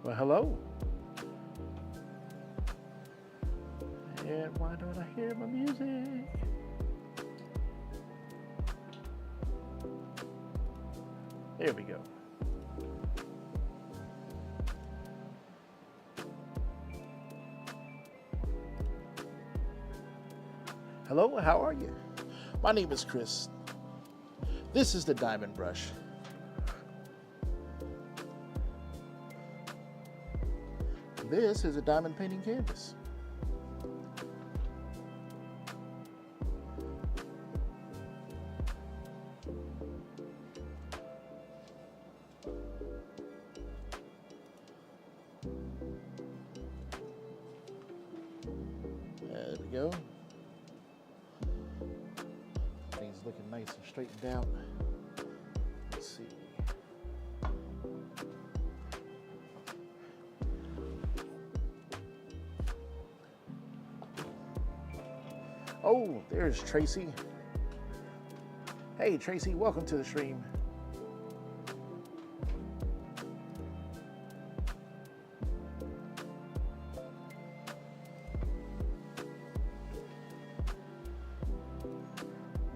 Well, hello. And why don't I hear my music? There we go. Hello, how are you? My name is Chris. This is the Diamond Brush. This is a diamond painting canvas. There we go. Things looking nice and straightened out. Let's see. Oh, there's Tracy. Hey, Tracy, welcome to the stream.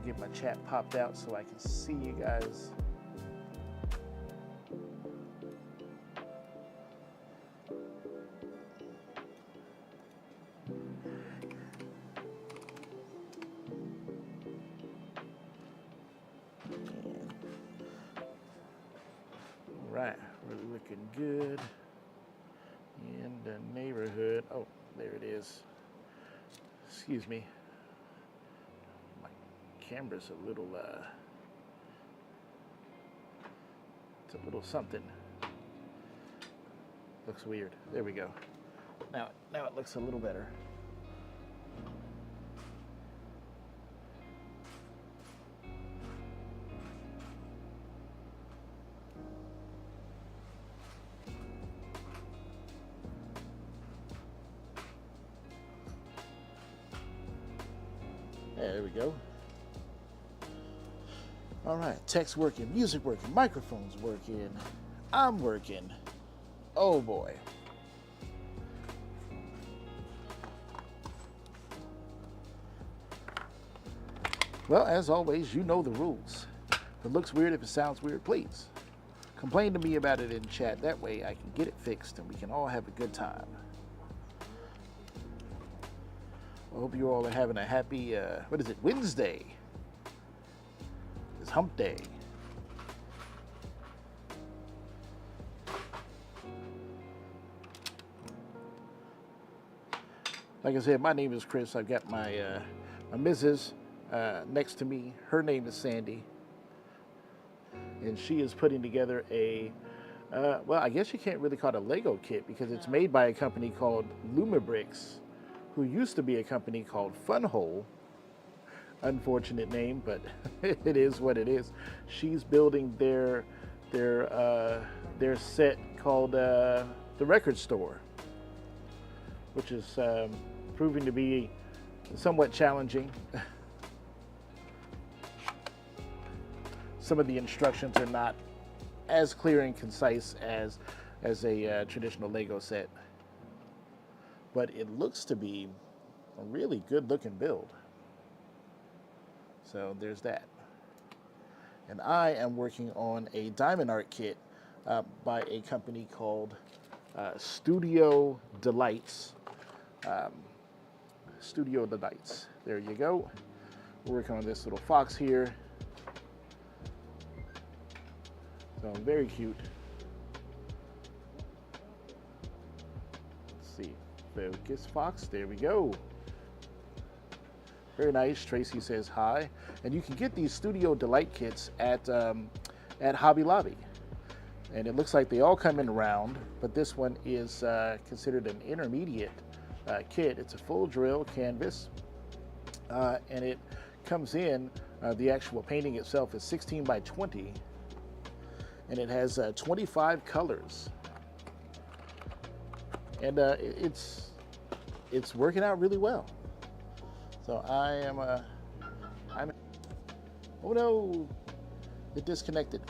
Get my chat popped out so I can see you guys. Right, we're looking good in the neighborhood. Oh, there it is. Excuse me. My camera's a little, it's a little something. Looks weird. There we go. Now it looks a little better. There we go. All right, text working, music working, microphones working. I'm working. Oh boy. Well, as always, you know the rules. If it looks weird, if it sounds weird, please complain to me about it in chat. That way I can get it fixed and we can all have a good time. I hope you all are having a happy, what is it, Wednesday. It's hump day. Like I said, my name is Chris. I've got my, my missus next to me. Her name is Sandy. And she is putting together a, well, I guess you can't really call it a Lego kit because it's made by a company called Lumabricks, who used to be a company called Funhole. Unfortunate name, but it is what it is. She's building their set called the Record Store, which is proving to be somewhat challenging. Some of the instructions are not as clear and concise as a traditional Lego set, but it looks to be a really good looking build. So there's that. And I am working on a diamond art kit by a company called Studio Delights. Studio Delights. There you go. We're working on this little fox here. So very cute. Let's see. Focus fox. There we go. Very nice. Tracy says hi. And you can get these Studio Delight kits at Hobby Lobby. And it looks like they all come in round, but this one is considered an intermediate kit. It's a full drill canvas, and it comes in The actual painting itself is 16 by 20, and it has 25 colors. And it's working out really well. So I'm, oh no, it disconnected.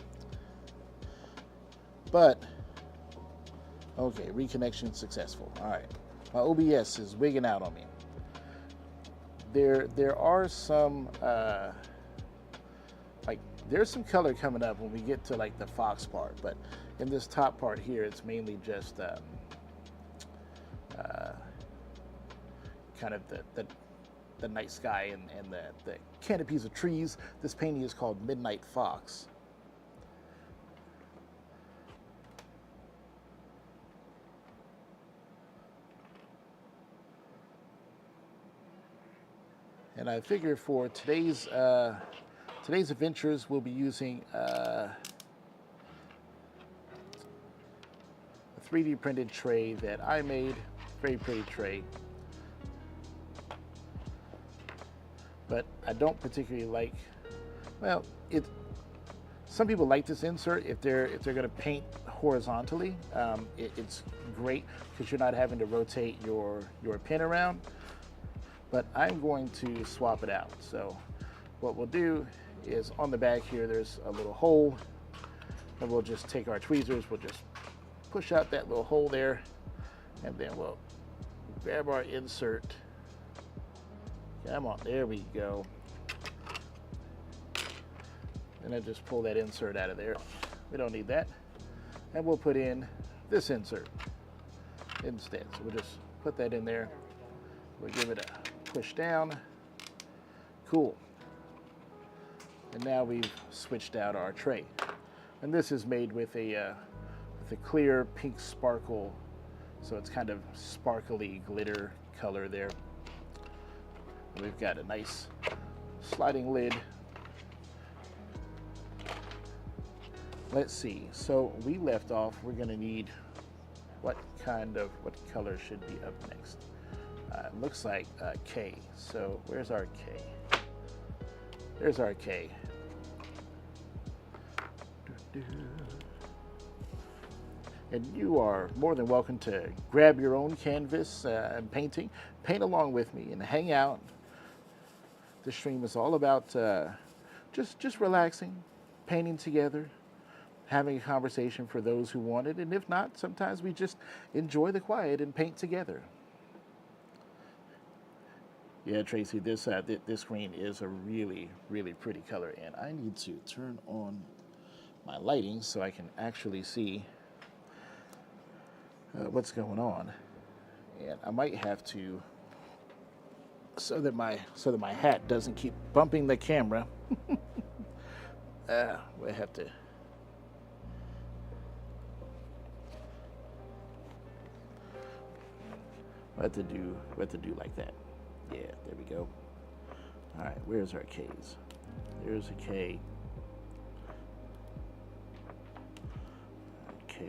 But, okay, reconnection successful. All right, my OBS is wigging out on me. There are some, there's some color coming up when we get to like the fox part, but in this top part here, it's mainly just kind of the night sky and the canopies of trees. This painting is called Midnight Fox. And I figure for today's adventures, we'll be using a 3D printed tray that I made. Very pretty tray. But I don't particularly like, well, some people like this insert if they're going to paint horizontally. It's great because you're not having to rotate your pen around. But I'm going to swap it out. So what we'll do is on the back here, there's a little hole, and we'll just take our tweezers, we'll just push out that little hole there, and then we'll grab our insert. Come on, there we go. And then just pull that insert out of there. We don't need that. And we'll put in this insert instead. So we'll just put that in there. We'll give it a push down. Cool. And now we've switched out our tray. And this is made with a clear pink sparkle, so it's kind of sparkly glitter color there. And we've got a nice sliding lid. Let's see, so we left off, we're gonna need, what color should be up next? It looks like K. So where's our K? There's our K. And you are more than welcome to grab your own canvas and paint along with me and hang out. This stream is all about just relaxing, painting together, having a conversation for those who want it, and if not, sometimes we just enjoy the quiet and paint together. Yeah, Tracy, this green is a really, really pretty color, and I need to turn on my lighting so I can actually see what's going on. And I might have to, so that my hat doesn't keep bumping the camera. We have to. What to do like that. Yeah, there we go. All right, where's our K's? There's a K. K.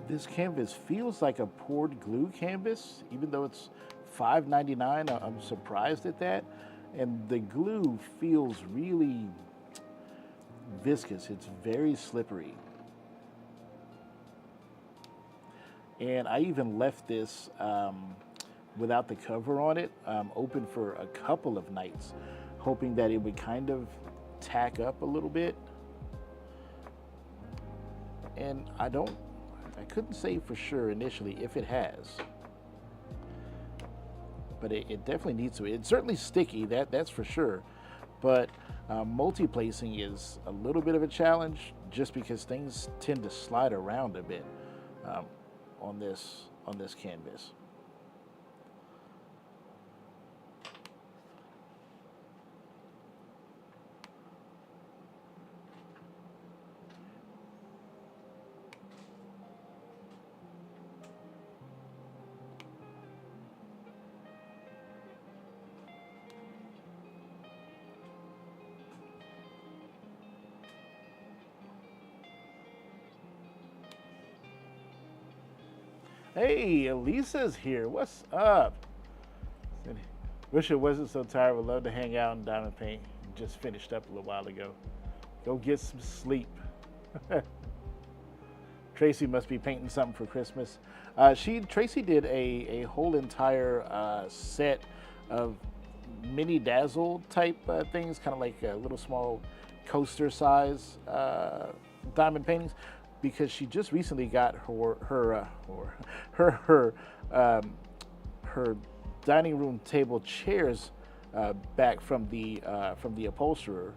This canvas feels like a poured glue canvas, even though it's $5.99. I'm surprised at that. And the glue feels really viscous. It's very slippery. And I even left this without the cover on it, open for a couple of nights, hoping that it would kind of tack up a little bit. And I couldn't say for sure initially if it has, but it definitely needs to. It's certainly sticky, that's for sure, but multi-placing is a little bit of a challenge just because things tend to slide around a bit on this canvas. Hey, Elisa's here. What's up? Wish it wasn't so tired. Would love to hang out in diamond paint. Just finished up a little while ago. Go get some sleep. Tracy must be painting something for Christmas. Tracy did a whole entire set of mini dazzle type things, kind of like little small coaster size diamond paintings, because she just recently got her dining room table chairs back from the upholsterer,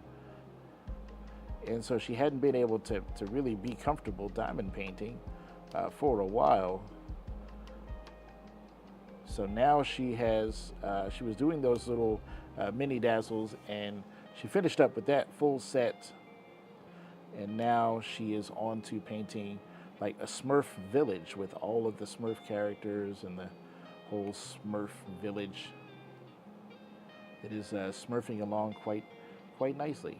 and so she hadn't been able to really be comfortable diamond painting for a while. So now she was doing those little mini dazzles, and she finished up with that full set, and now she is on to painting like a Smurf village with all of the Smurf characters and the whole Smurf village. It is smurfing along quite nicely.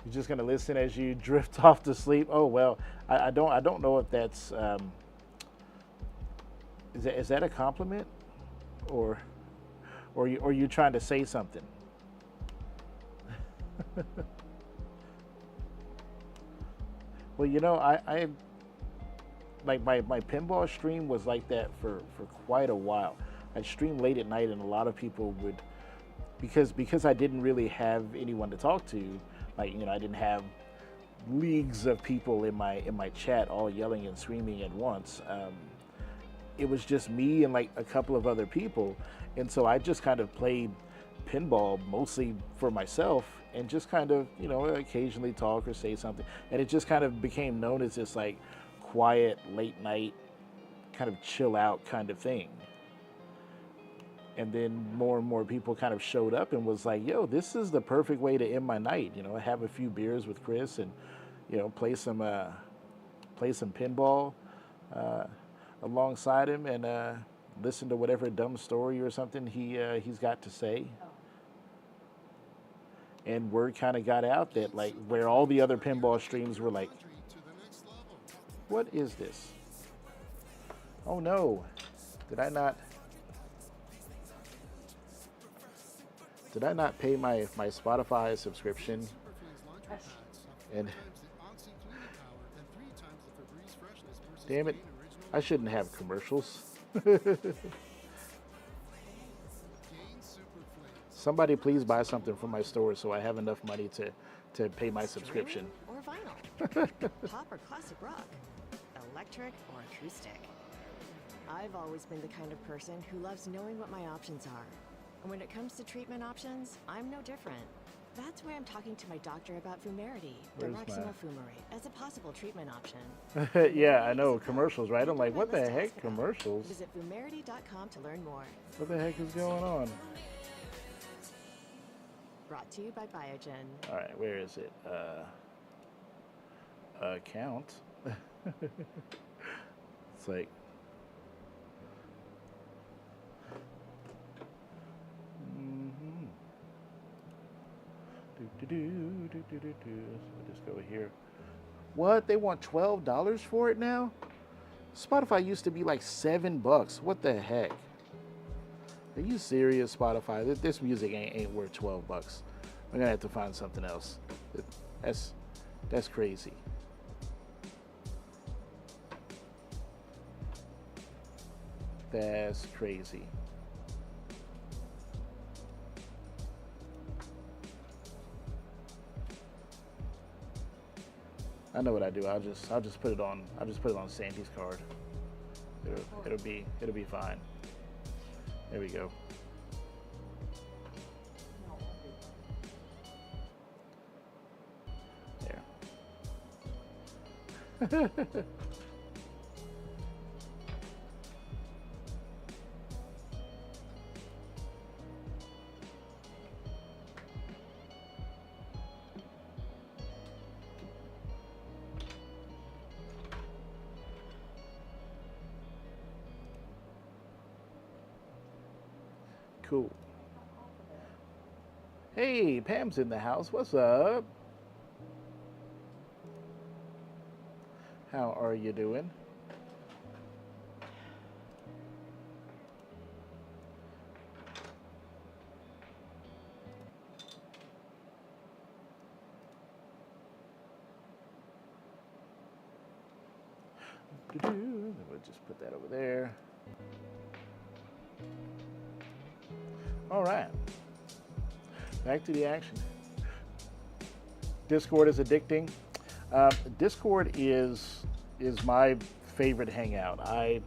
You're just gonna listen as you drift off to sleep. Oh well, I don't know if that's is that a compliment, or you trying to say something? Well, you know, I like my pinball stream was like that for quite a while. I'd stream late at night, and a lot of people would, because I didn't really have anyone to talk to. Like, you know, I didn't have leagues of people in my chat all yelling and screaming at once. It was just me and like a couple of other people, and so I just kind of played pinball mostly for myself, and just kind of, you know, occasionally talk or say something, and it just kind of became known as this like quiet late night kind of chill out kind of thing. And then more and more people kind of showed up and was like, yo, this is the perfect way to end my night. You know, have a few beers with Chris, and, you know, play some pinball alongside him, and listen to whatever dumb story or something he's got to say. And word kind of got out that, like, where all the other pinball streams were like, what is this? Oh no, did I not pay my Spotify subscription? And damn it, I shouldn't have commercials. Somebody please buy something from my store so I have enough money to pay my subscription. Or vinyl, pop or classic rock, electric or acoustic. I've always been the kind of person who loves knowing what my options are. And when it comes to treatment options, I'm no different. That's why I'm talking to my doctor about Vumerity, diroximel fumarate, as a possible treatment option. Yeah, I know, commercials, right? I'm like, what the heck, commercials? Visit Vumerity.com to learn more. What the heck is going on? Brought to you by Biogen. All right, where is it? Account. It's like, So just go here. What? They want $12 for it now? Spotify used to be like $7. What the heck? Are you serious, Spotify? This music ain't worth $12. I'm gonna have to find something else. That's crazy. That's crazy. I know what I do. I'll just put it on. I'll just put it on Sandy's card. It'll be fine. There we go. There. Cool. Hey, Pam's in the house. What's up? How are you doing? We'll just put that over there. All right, back to the action. Discord is addicting. Discord is my favorite hangout. I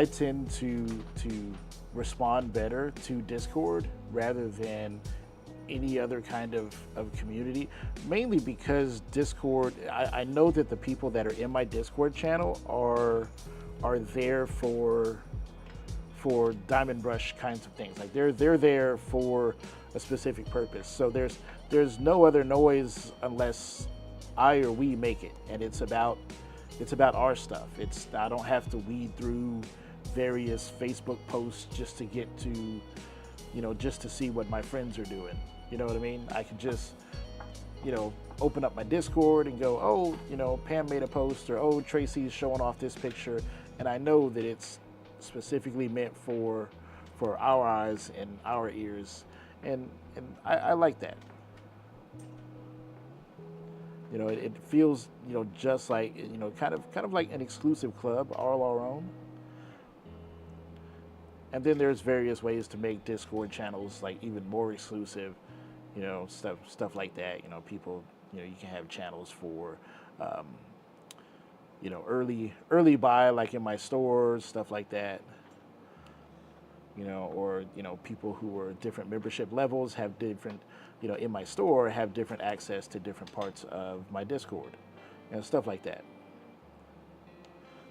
tend to respond better to Discord rather than any other kind of community, mainly because Discord, I know that the people that are in my Discord channel are there for Diamond Brush kinds of things. Like they're there for a specific purpose. So there's no other noise unless I or we make it, and it's about our stuff. It's I don't have to weed through various Facebook posts just to get to, just to see what my friends are doing. You know what I mean? I can just, open up my Discord and go, oh, Pam made a post, or oh, Tracy's showing off this picture, and I know that it's specifically meant for our eyes and our ears, and I like that. It feels, just like, kind of like an exclusive club, all our own. And then there's various ways to make Discord channels like even more exclusive, stuff like that. People, you can have channels for, early buy, like in my stores, stuff like that. Or people who are different membership levels have different, in my store have different access to different parts of my Discord, stuff like that.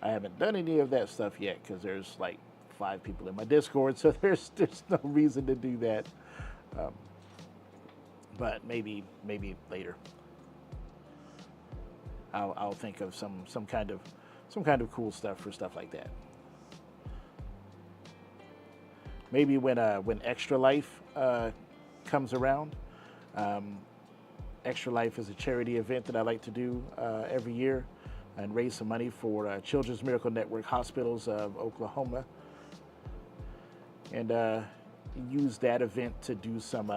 I haven't done any of that stuff yet because there's like 5 people in my Discord, so there's no reason to do that. But maybe later. I'll think of some kind of cool stuff for stuff like that. Maybe when Extra Life comes around. Extra Life is a charity event that I like to do every year and raise some money for Children's Miracle Network Hospitals of Oklahoma, and use that event to do some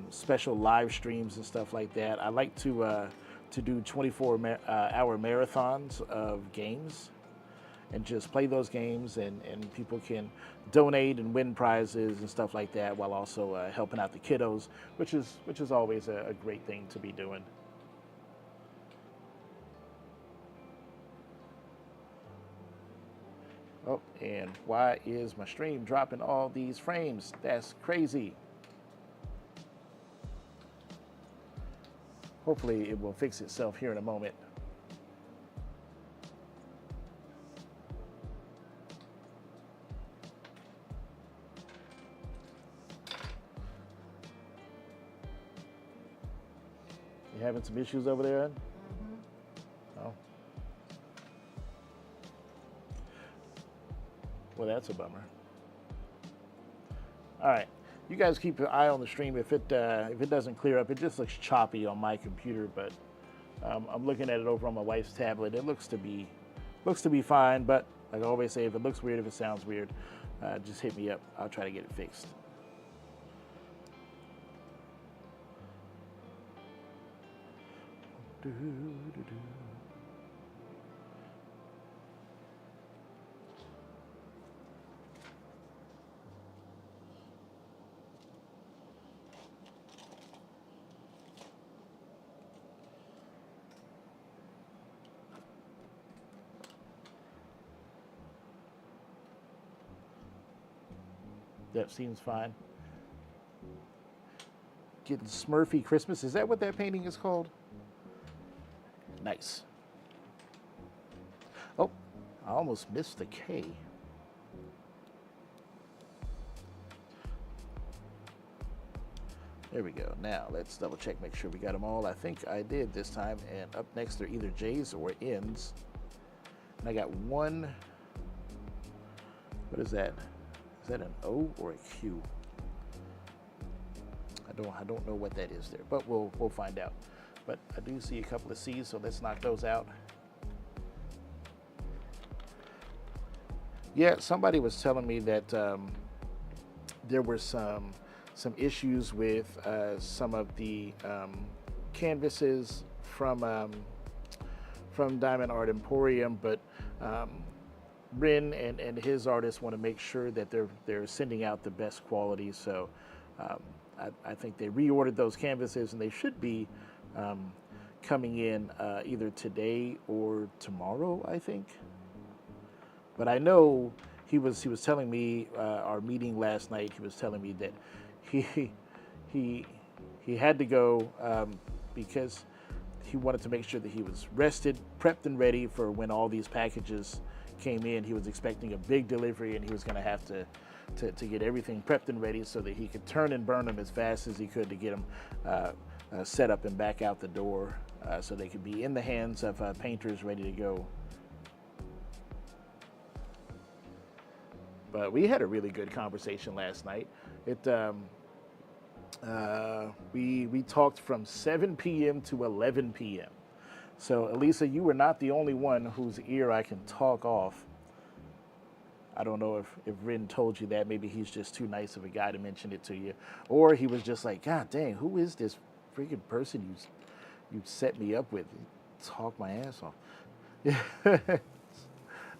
special live streams and stuff like that. I like to do 24-hour marathons of games and just play those games, and people can donate and win prizes and stuff like that, while also helping out the kiddos, which is always a great thing to be doing. Oh, and why is my stream dropping all these frames? That's crazy. Hopefully it will fix itself here in a moment. You having some issues over there, Ed? Oh. Well, that's a bummer. All right, you guys keep an eye on the stream. If it doesn't clear up, it just looks choppy on my computer, but I'm looking at it over on my wife's tablet. It looks to be fine, but like I always say, if it looks weird, if it sounds weird, just hit me up. I'll try to get it fixed. That seems fine. Getting Smurfy Christmas. Is that what that painting is called? Nice. Oh, I almost missed the K. There we go. Now let's double check, make sure we got them all. I think I did this time. And up next, they're either J's or N's. And I got one. What is that? Is that an O or a Q? I don't know what that is there, but we'll find out. But I do see a couple of C's, so let's knock those out. Yeah, somebody was telling me that there were some issues with some of the canvases from Diamond Art Emporium, but Rin and his artists want to make sure that they're sending out the best quality. So I think they reordered those canvases, and they should be coming in either today or tomorrow, I think. But I know he was telling me our meeting last night. He was telling me that he had to go because he wanted to make sure that he was rested, prepped, and ready for when all these packages came in. He was expecting a big delivery, and he was going to have to get everything prepped and ready so that he could turn and burn them as fast as he could to get them set up and back out the door so they could be in the hands of painters ready to go. But we had a really good conversation last night. We talked from 7 p.m. to 11 p.m. So, Elisa, you were not the only one whose ear I can talk off. I don't know if Rin told you that. Maybe he's just too nice of a guy to mention it to you. Or he was just like, God dang, who is this freaking person you set me up with? Talk my ass off.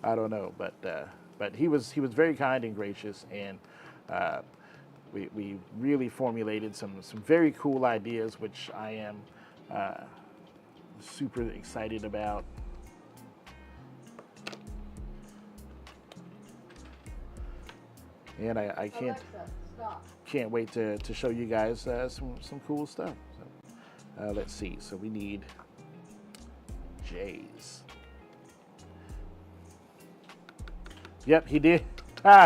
I don't know, but he was very kind and gracious, and we really formulated some very cool ideas, which I am super excited about. And I can't wait to show you guys some cool stuff. So let's see. So we need J's. Yep, he did.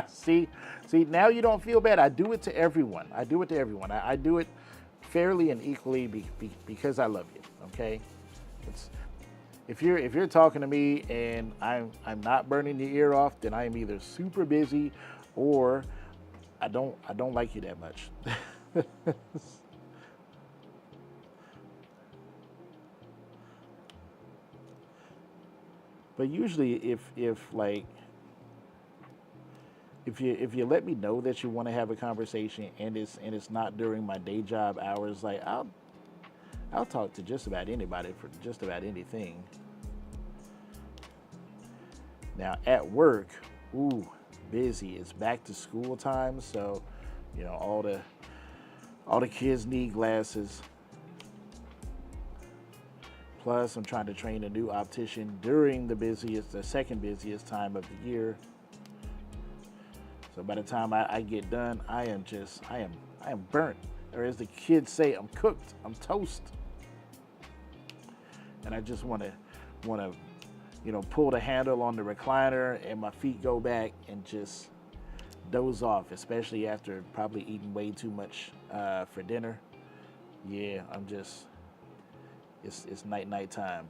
See, now you don't feel bad. I do it to everyone. I do it fairly and equally because I love you. Okay, if you're talking to me and I'm not burning your ear off, then I am either super busy or I don't like you that much. But usually if you let me know that you want to have a conversation and it's not during my day job hours, like I'll talk to just about anybody for just about anything. Now at work, busy. It's back to school time, so all the kids need glasses. Plus, I'm trying to train a new optician during the second busiest time of the year. So by the time I get done, I am burnt. Or as the kids say, I'm cooked. I'm toast. And I just want to pull the handle on the recliner and my feet go back and just doze off, especially after probably eating way too much for dinner. Yeah, it's night time.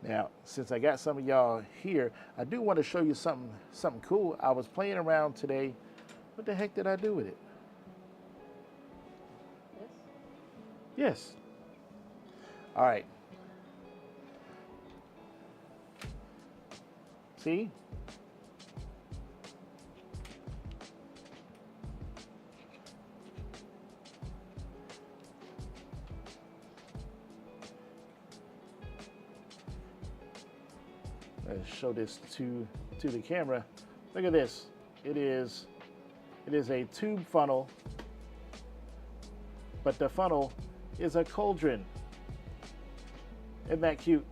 Now, since I got some of y'all here, I do want to show you something cool. I was playing around today. What the heck did I do with it? Yes. All right. See? Let's show this to the camera. Look at this. It is a tube funnel, but the funnel is a cauldron. Isn't that cute?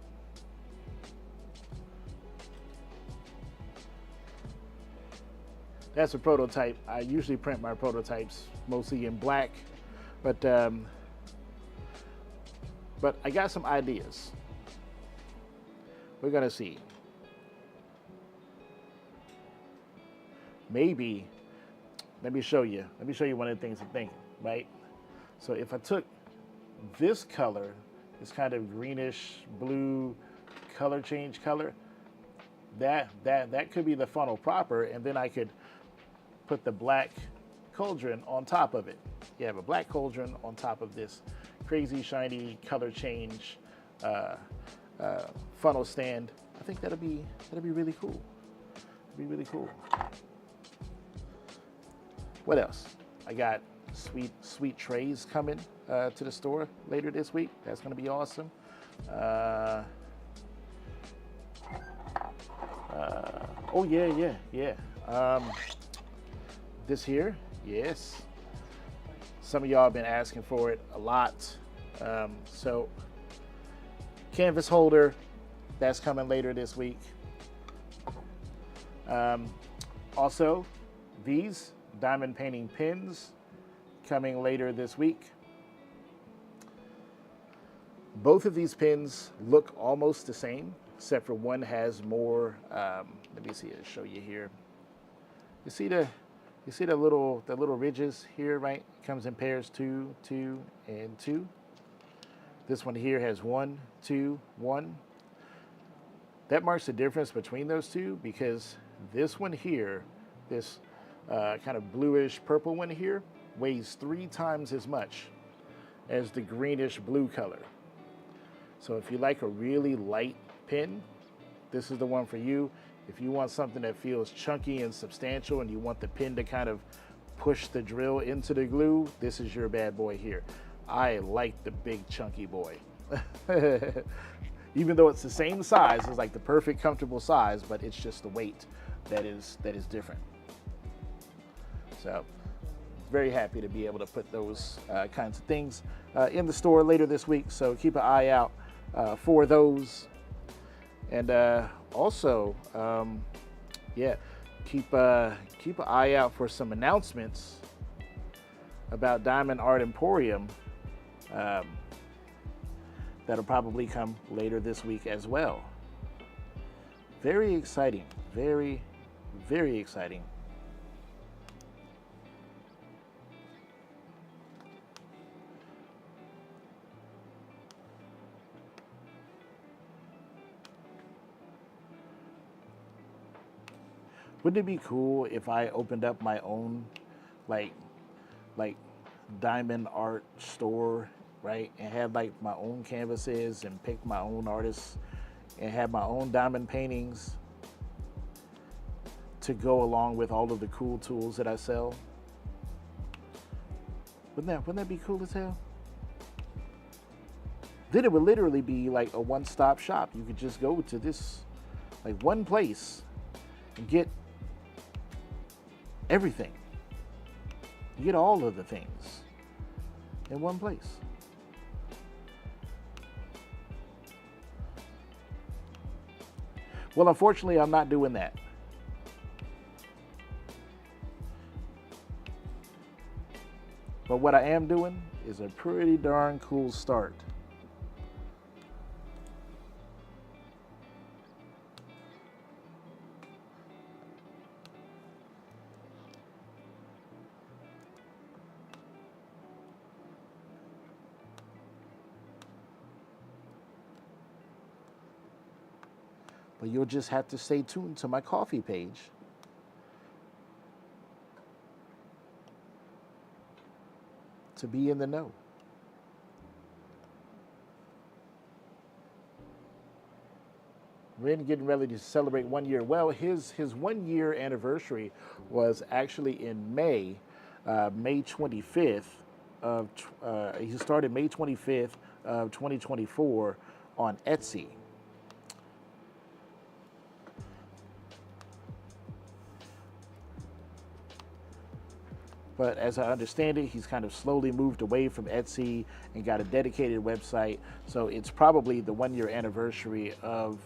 That's a prototype. I usually print my prototypes mostly in black, but I got some ideas. We're gonna see. let me show you. Let me show you one of the things I'm thinking, right? So if I took this color, this kind of greenish blue color change color, that could be the funnel proper, and then I could put the black cauldron on top of it. You have a black cauldron on top of this crazy shiny color change funnel stand. I think that'll be really cool. It'd be really cool. What else? I got sweet trays coming to the store later this week. That's gonna be awesome. Oh yeah. This here, yes. Some of y'all have been asking for it a lot. So canvas holder, that's coming later this week. Also, these diamond painting pins coming later this week. Both of these pins look almost the same, except for one has more. Let me see. I'll show you here. You see the little ridges here, right? It comes in pairs 2, 2, and 2. This one here has 1, 2, 1. That marks the difference between those two, because this one here, this kind of bluish purple one here, weighs 3 times as much as the greenish blue color. So if you like a really light pin, this is the one for you. If you want something that feels chunky and substantial and you want the pin to kind of push the drill into the glue, this is your bad boy here. I like the big chunky boy. Even though it's the same size, it's like the perfect comfortable size, but it's just the weight that is different. So very happy to be able to put those kinds of things in the store later this week. So keep an eye out for those. And also, keep an eye out for some announcements about Diamond Art Emporium that'll probably come later this week as well. Very exciting, very, very exciting. Wouldn't it be cool if I opened up my own like diamond art store, right? And had like my own canvases and pick my own artists and have my own diamond paintings to go along with all of the cool tools that I sell. Wouldn't that be cool as hell? Then it would literally be like a one-stop shop. You could just go to this like one place and get everything. You get all of the things in one place. Well, unfortunately, I'm not doing that. But what I am doing is a pretty darn cool start. But you'll just have to stay tuned to my coffee page to be in the know. We're getting ready to celebrate 1 year. Well, his 1 year anniversary was actually in May, May 25th of. He started May 25th of 2024 on Etsy. But as I understand it, he's kind of slowly moved away from Etsy and got a dedicated website. So it's probably the 1 year anniversary of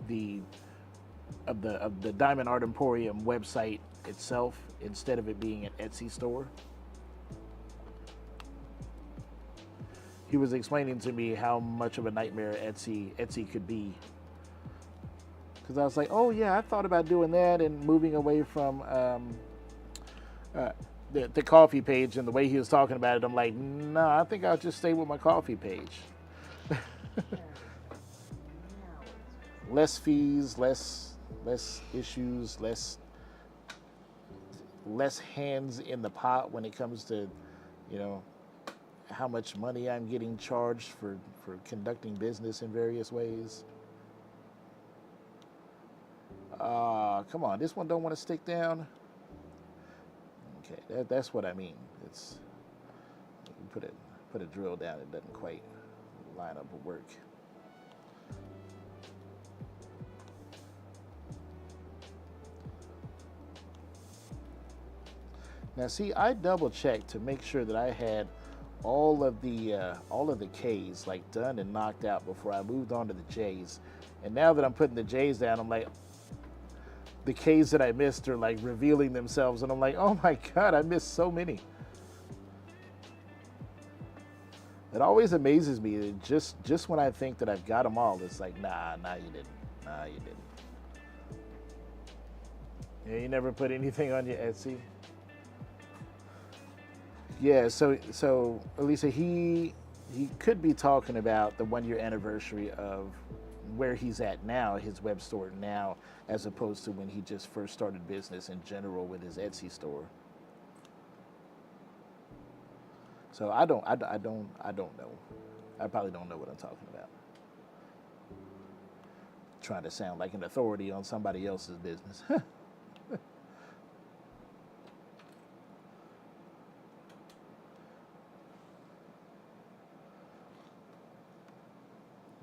the Diamond Art Emporium website itself, instead of it being an Etsy store. He was explaining to me how much of a nightmare Etsy could be. Because I was like, oh yeah, I thought about doing that and moving away from the coffee page and the way he was talking about it, I'm like, no, I think I'll just stay with my coffee page. Less fees, less issues, less hands in the pot when it comes to, you know, how much money I'm getting charged for conducting business in various ways. Come on, this one don't want to stick down. Okay, that's what I mean. It's you put a drill down, it doesn't quite line up with work. Now, see, I double checked to make sure that I had all of the K's like done and knocked out before I moved on to the J's. And now that I'm putting the J's down, I'm like, the K's that I missed are like revealing themselves, and I'm like, oh my God, I missed so many. It always amazes me that just when I think that I've got them all, it's like, nah, you didn't. Nah, you didn't. Yeah, you never put anything on your Etsy? Yeah, so Elisa, he could be talking about the 1 year anniversary of where he's at now, his web store now, as opposed to when he just first started business in general with his Etsy store. So I don't know. I probably don't know what I'm talking about. Trying to sound like an authority on somebody else's business.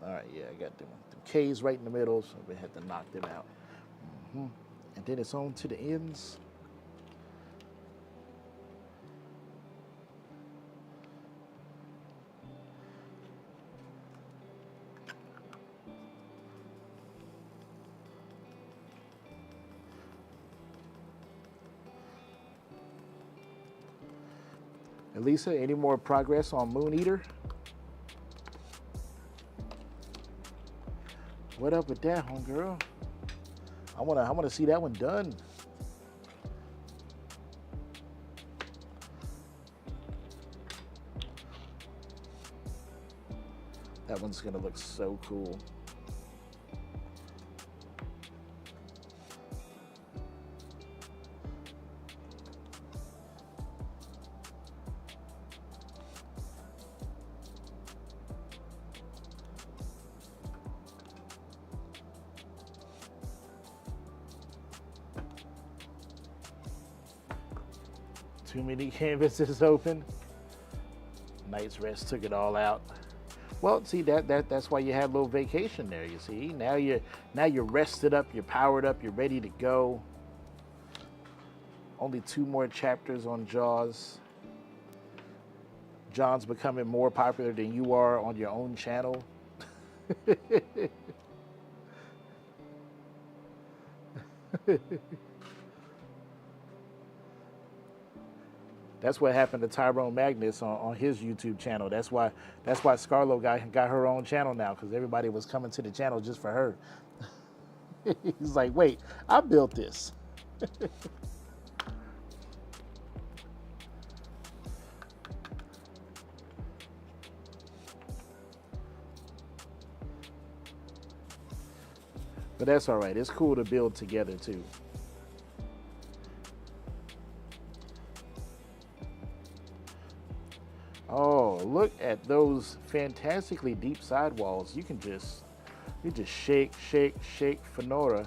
All right, yeah, I got them K's right in the middle, so we had to knock them out. And then it's on to the ends. Elisa, any more progress on Moon Eater? What up with that, homegirl? I wanna see that one done. That one's gonna look so cool. Too many canvases open. Night's Rest took it all out. Well, see that's why you had a little vacation there. You see, now you're rested up, you're powered up, you're ready to go. Only 2 more chapters on Jaws. John's becoming more popular than you are on your own channel. That's what happened to Tyrone Magnus on his YouTube channel. That's why Scarlo got her own channel now, because everybody was coming to the channel just for her. He's like, wait, I built this. But that's all right. It's cool to build together too. Oh, look at those fantastically deep sidewalls. You just shake, shake, shake Fenora.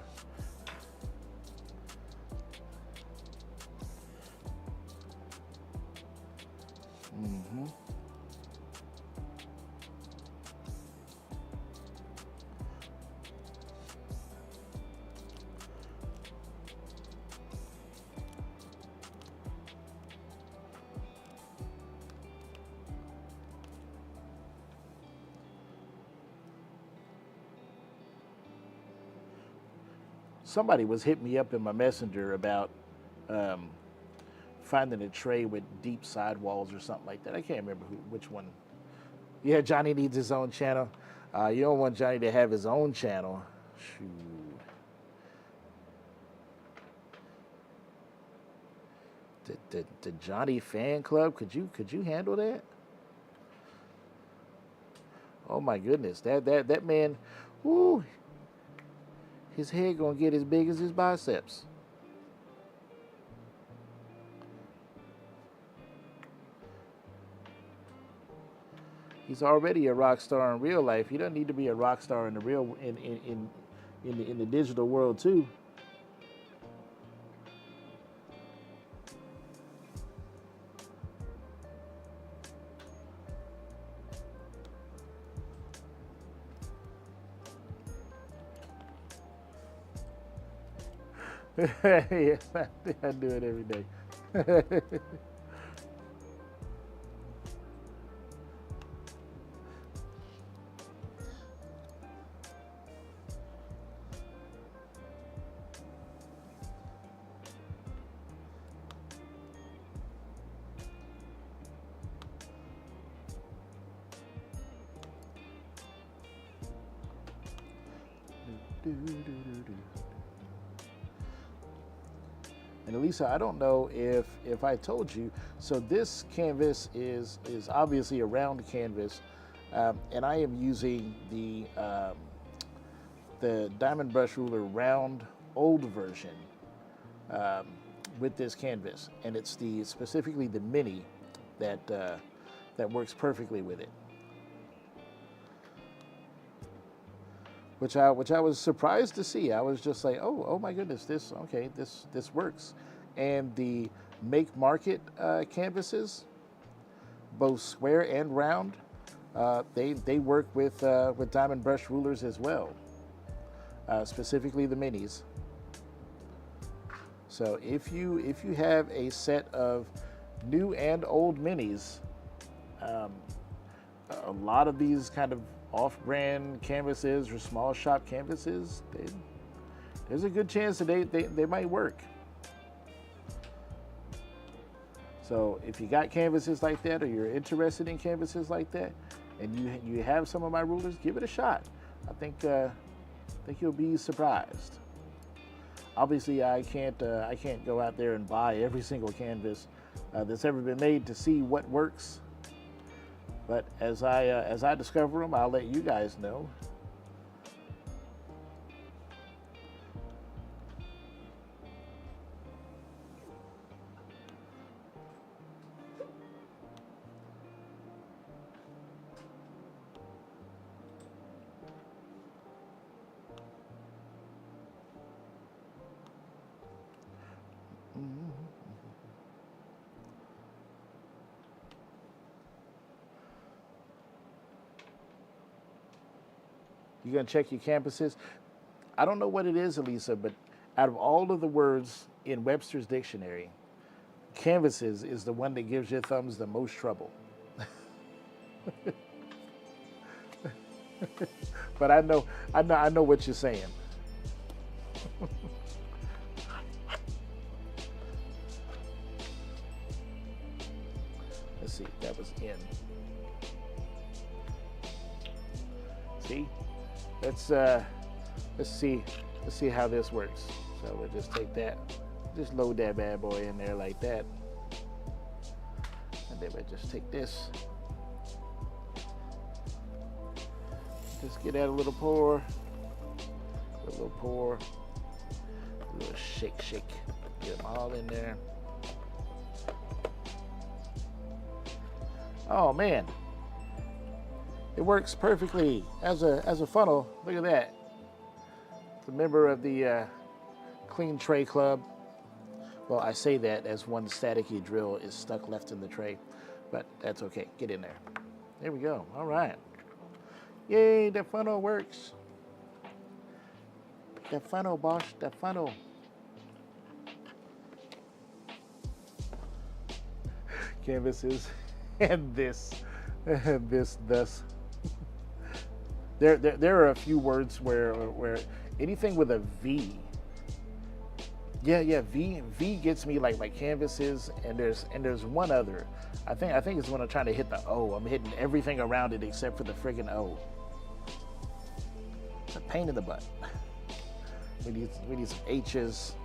Somebody was hitting me up in my messenger about finding a tray with deep sidewalls or something like that. I can't remember which one. Yeah, Johnny needs his own channel. You don't want Johnny to have his own channel. Shoot. The Johnny fan club. Could you handle that? Oh my goodness, that man, whoo, his head gonna get as big as his biceps. He's already a rock star in real life. He doesn't need to be a rock star in the real in the digital world too. Yes, I do it every day. And Elisa, I don't know if I told you. So this canvas is obviously a round canvas, and I am using the Diamond Brush Ruler round old version with this canvas, and it's specifically the mini that works perfectly with it. Which I was surprised to see. I was just like, oh my goodness, this works. And the Make Market canvases, both square and round, they work with Diamond Brush Rulers as well, specifically the minis. So if you have a set of new and old minis, a lot of these kind of off-brand canvases or small shop canvases, there's a good chance that they might work. So if you got canvases like that, or you're interested in canvases like that, and you have some of my rulers, give it a shot. I think you'll be surprised. Obviously, I can't go out there and buy every single canvas that's ever been made to see what works. But as I discover them, I'll let you guys know. You're gonna check your campuses. I don't know what it is, Elisa, but out of all of the words in Webster's dictionary, canvases is the one that gives your thumbs the most trouble. But I know what you're saying. Let's see, that was in. See? Let's see how this works. So we'll just take that, just load that bad boy in there like that, and then we'll just take this, just get that a little pour, a little shake, get them all in there. Oh man, it works perfectly as a funnel. Look at that. It's a member of the Clean Tray Club. Well, I say that as one staticky drill is stuck left in the tray, but that's okay. Get in there. There we go. All right. Yay, the funnel works. The funnel, boss, the funnel. Canvases and this, thus. There are a few words where anything with a V. Yeah, V gets me like canvases, and there's one other. I think it's when I'm trying to hit the O. I'm hitting everything around it except for the friggin' O. It's a pain in the butt. We need some H's.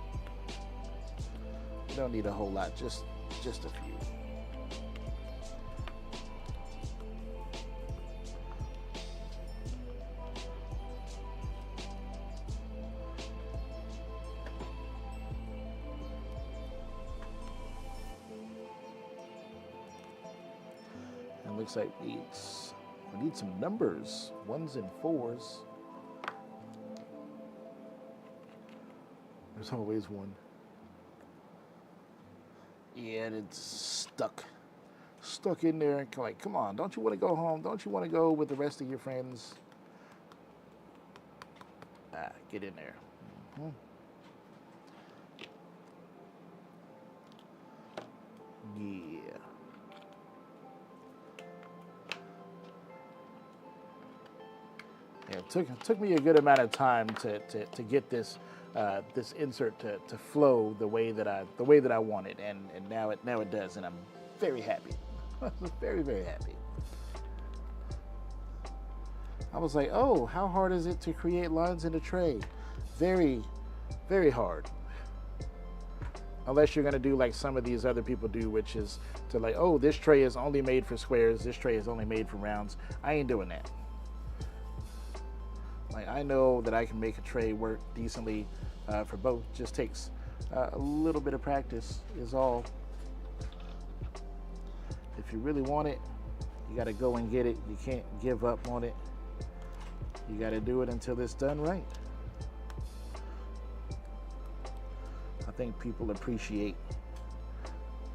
We don't need a whole lot. Just Just a few. And looks like we need some numbers, 1s and 4s. There's always one. Yeah, and it's stuck in there. Like, come on, don't you want to go home? Don't you want to go with the rest of your friends? Get in there. Yeah. Yeah, it took me a good amount of time to get this this insert to flow the way that I wanted, and now it does, and I'm very happy. Very, very happy. I was like, oh, how hard is it to create lines in a tray? Very, very hard. Unless you're gonna do like some of these other people do, which is to like, oh, this tray is only made for squares, this tray is only made for rounds. I ain't doing that. Like, I know that I can make a tray work decently for both. Just takes a little bit of practice is all. If you really want it, you got to go and get it. You can't give up on it. You got to do it until it's done right. I think people appreciate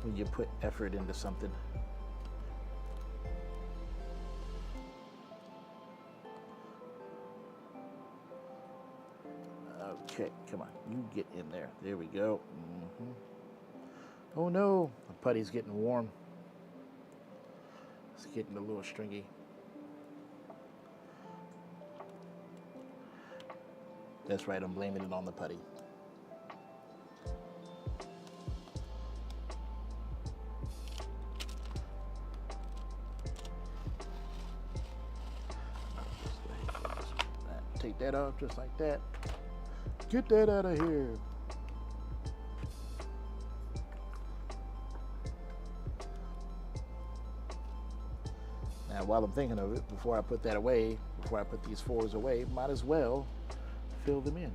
when you put effort into something. Okay, come on, you get in there. There we go. Oh no, the putty's getting warm. It's getting a little stringy. That's right, I'm blaming it on the putty. Take that off just like that. Get that out of here. Now, while I'm thinking of it, before I put that away, before I put these 4s away, might as well fill them in.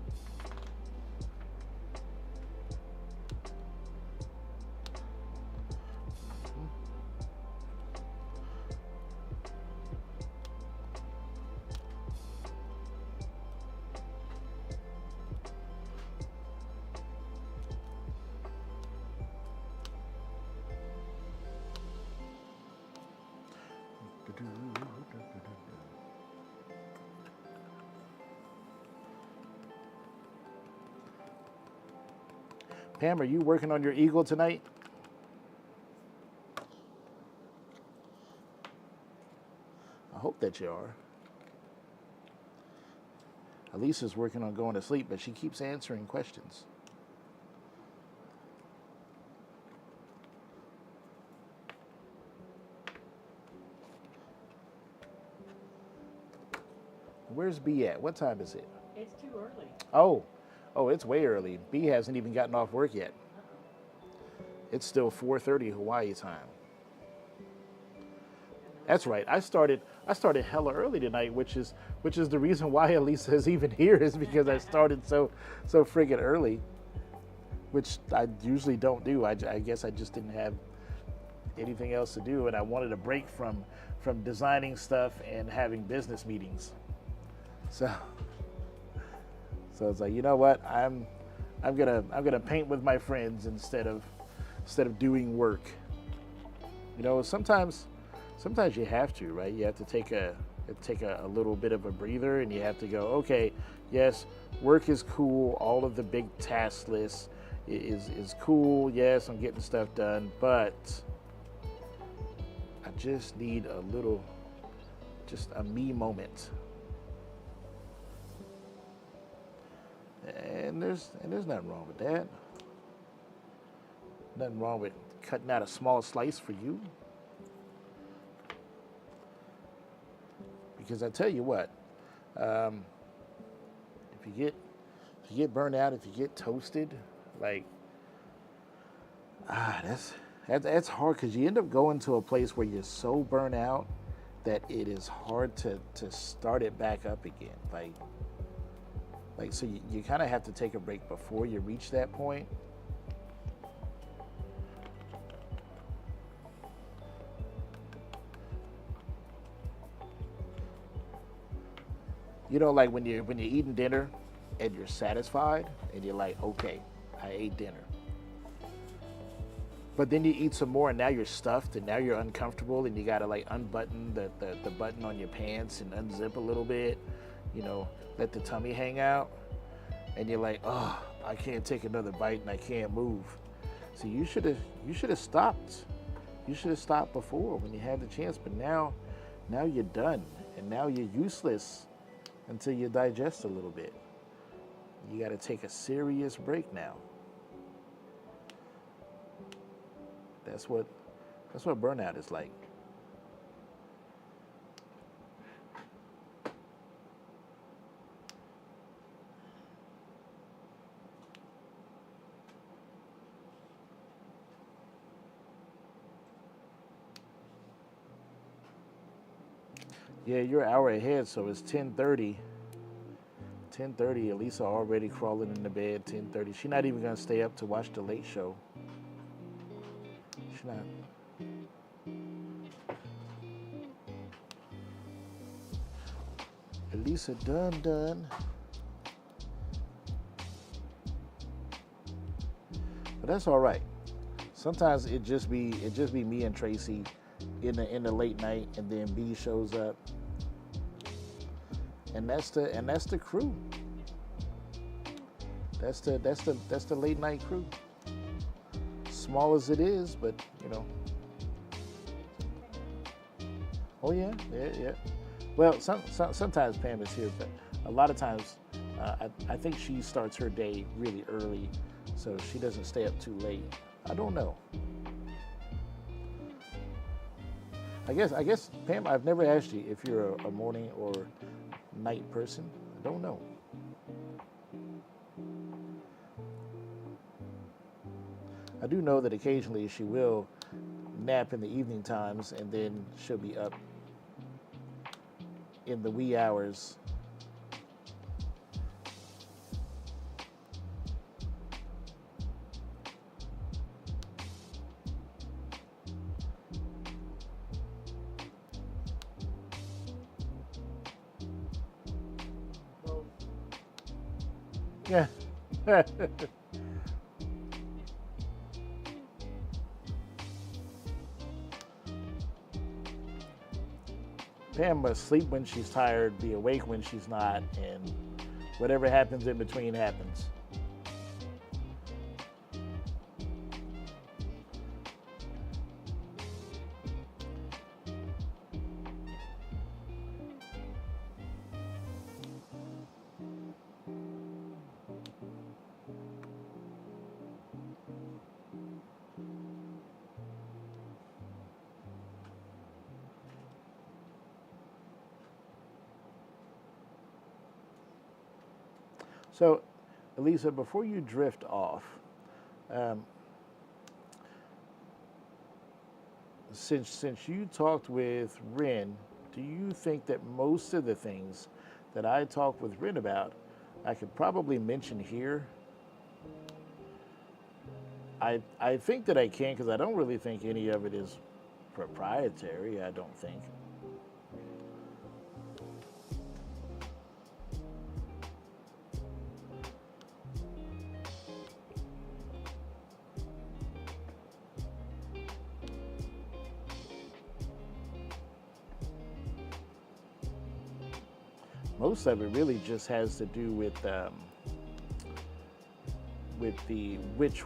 Pam, are you working on your eagle tonight? I hope that you are. Elisa's working on going to sleep, but she keeps answering questions. Where's B at? What time is it? It's too early. Oh, it's way early. B hasn't even gotten off work yet. It's still 4:30 Hawaii time. That's right. I started hella early tonight, which is the reason why Elisa is even here, is because I started so friggin' early, which I usually don't do. I guess I just didn't have anything else to do, and I wanted a break from designing stuff and having business meetings. So it's like, you know what? I'm gonna paint with my friends instead of doing work. You know, sometimes you have to, right? You have to take a little bit of a breather, and you have to go, okay, yes, work is cool. All of the big task lists is cool. Yes, I'm getting stuff done, but I just need just a me moment. And there's nothing wrong with that. Nothing wrong with cutting out a small slice for you. Because I tell you what, if you get burned out, if you get toasted, like, that's That's hard because you end up going to a place where you're so burnt out that it is hard to start it back up again. Like so you kind of have to take a break before you reach that point. You know, like when you're eating dinner and you're satisfied and you're like, okay, I ate dinner. But then you eat some more and now you're stuffed and now you're uncomfortable and you gotta like unbutton the button on your pants and unzip a little bit, you know, let the tummy hang out. And you're like, oh, I can't take another bite and I can't move. So you should have stopped. You should have stopped before when you had the chance, but now you're done and now you're useless until you digest a little bit. You got to take a serious break now. That's what burnout is like. Yeah, you're an hour ahead, so it's 10:30. 10:30. Elisa already crawling into bed. 10:30. She's not even gonna stay up to watch the late show. She's not. Elisa done. But that's all right. Sometimes it just be me and Tracy in the late night, and then B shows up, and that's the crew. That's the late night crew. Small as it is, but you know. Oh yeah. Well, sometimes Pam is here, but a lot of times I think she starts her day really early, so she doesn't stay up too late. I don't know. I guess Pam, I've never asked you if you're a morning or night person. I don't know. I do know that occasionally she will nap in the evening times, and then she'll be up in the wee hours. Yeah. Pam must sleep when she's tired, be awake when she's not, and whatever happens in between happens. So, Elisa, before you drift off, um, since you talked with Ren, do you think that most of the things that I talked with Ren about, I could probably mention here? I think that I can because I don't really think any of it is proprietary. I don't think. Most of it really just has to do with the Witch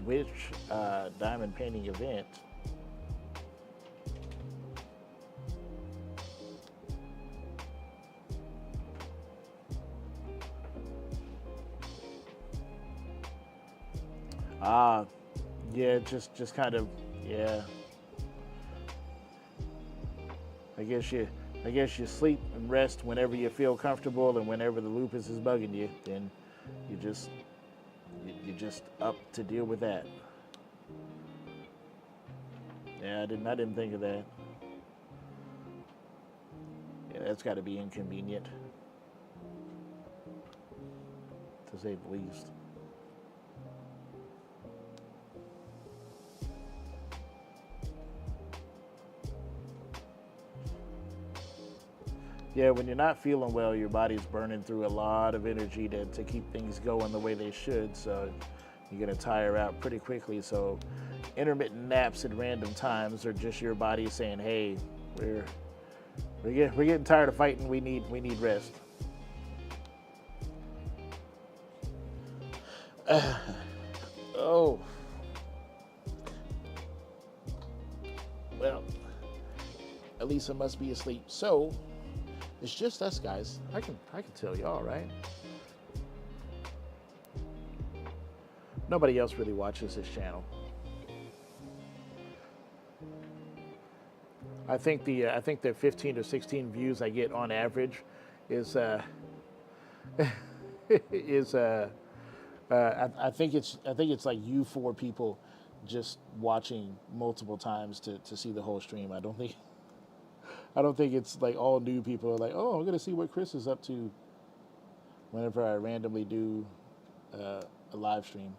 diamond painting event. Ah, yeah, just kind of, yeah. I guess you sleep and rest whenever you feel comfortable, and whenever the lupus is bugging you, then you're just up to deal with that. Yeah, I didn't think of that. Yeah, that's got to be inconvenient, to say the least. Yeah, when you're not feeling well, your body's burning through a lot of energy to keep things going the way they should. So you're going to tire out pretty quickly. So intermittent naps at random times are just your body saying, "Hey, we're getting tired of fighting. We need rest." Oh, well, Elisa must be asleep. So it's just us guys. I can tell y'all, right? Nobody else really watches this channel. I think the 15 to 16 views I get on average is is I think it's like you four people just watching multiple times to see the whole stream. I don't think it's like all new people are like, oh, I'm gonna see what Chris is up to whenever I randomly do a live stream.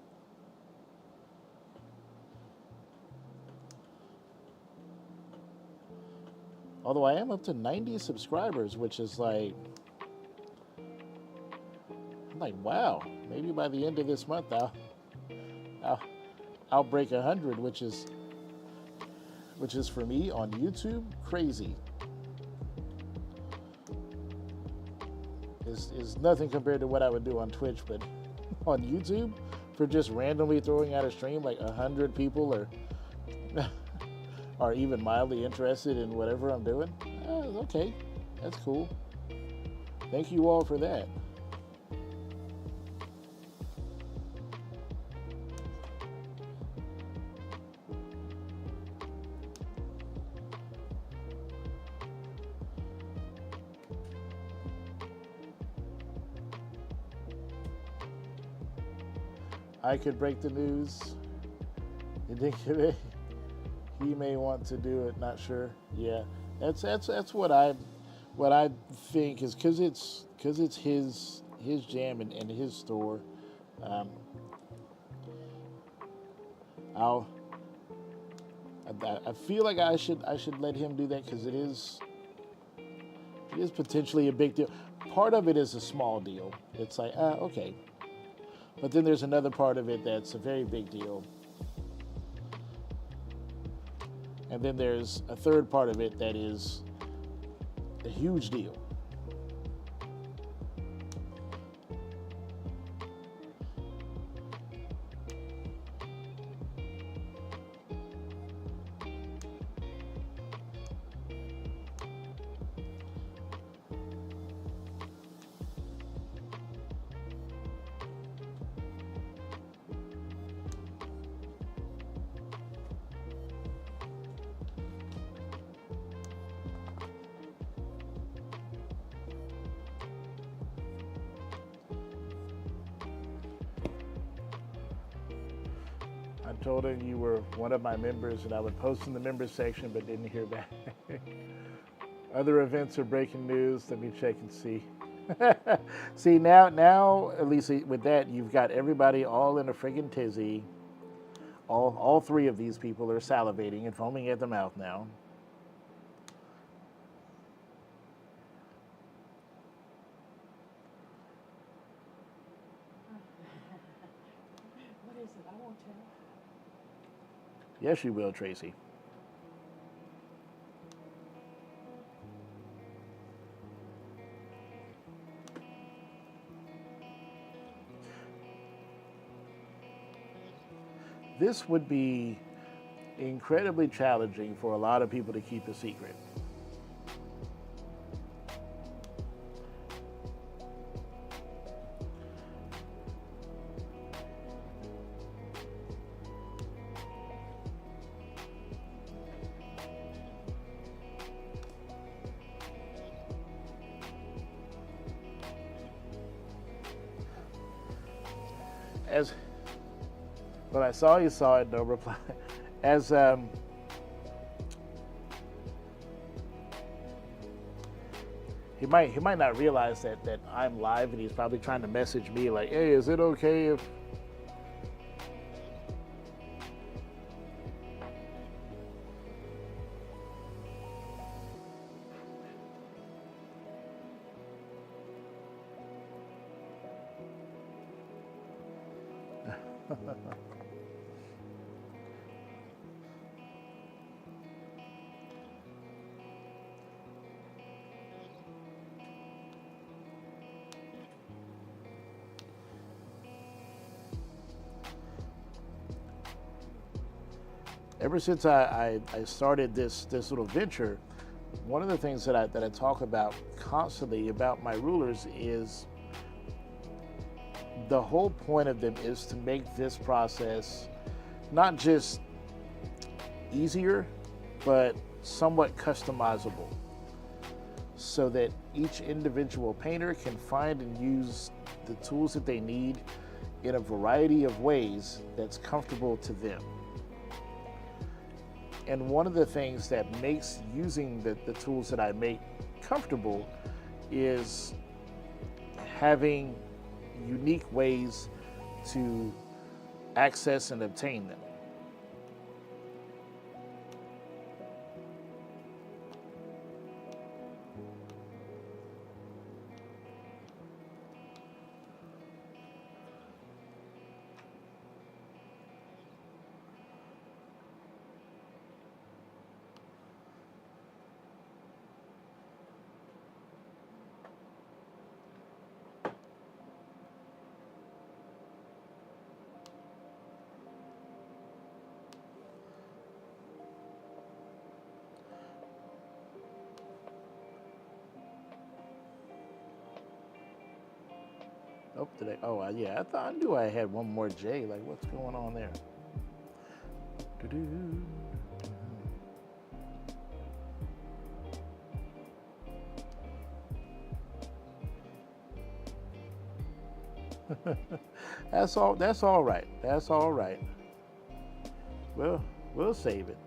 Although I am up to 90 subscribers, which is like, I'm like, wow, maybe by the end of this month I'll break 100, which is for me on YouTube crazy. Is nothing compared to what I would do on Twitch, but on YouTube, for just randomly throwing out a stream, like 100 people are even mildly interested in whatever I'm doing. Okay, that's cool. Thank you all for that. I could break the news. You think he may want to do it? Not sure. Yeah, that's what I think is because it's his jam and his store. I feel like I should let him do that because it is potentially a big deal. Part of it is a small deal. It's like okay. But then there's another part of it that's a very big deal. And then there's a third part of it that is a huge deal. I told her you were one of my members and I would post in the members section, but didn't hear back. Other events are breaking news. Let me check and see. See, now, at least with that, you've got everybody all in a friggin' tizzy. All three of these people are salivating and foaming at the mouth now. What is it? I won't tell. Yes, you will, Tracy. This would be incredibly challenging for a lot of people to keep a secret. When I saw you saw it, no reply. As he might not realize that I'm live, and he's probably trying to message me like, hey, is it okay if... Ever since I started this little venture, one of the things that I talk about constantly about my rulers is the whole point of them is to make this process not just easier, but somewhat customizable, so that each individual painter can find and use the tools that they need in a variety of ways that's comfortable to them. And one of the things that makes using the tools that I make comfortable is having unique ways to access and obtain them. Oh, today. Oh, yeah. I knew I had one more J. Like, what's going on there? That's all. That's all right. That's all right. Well, we'll save it.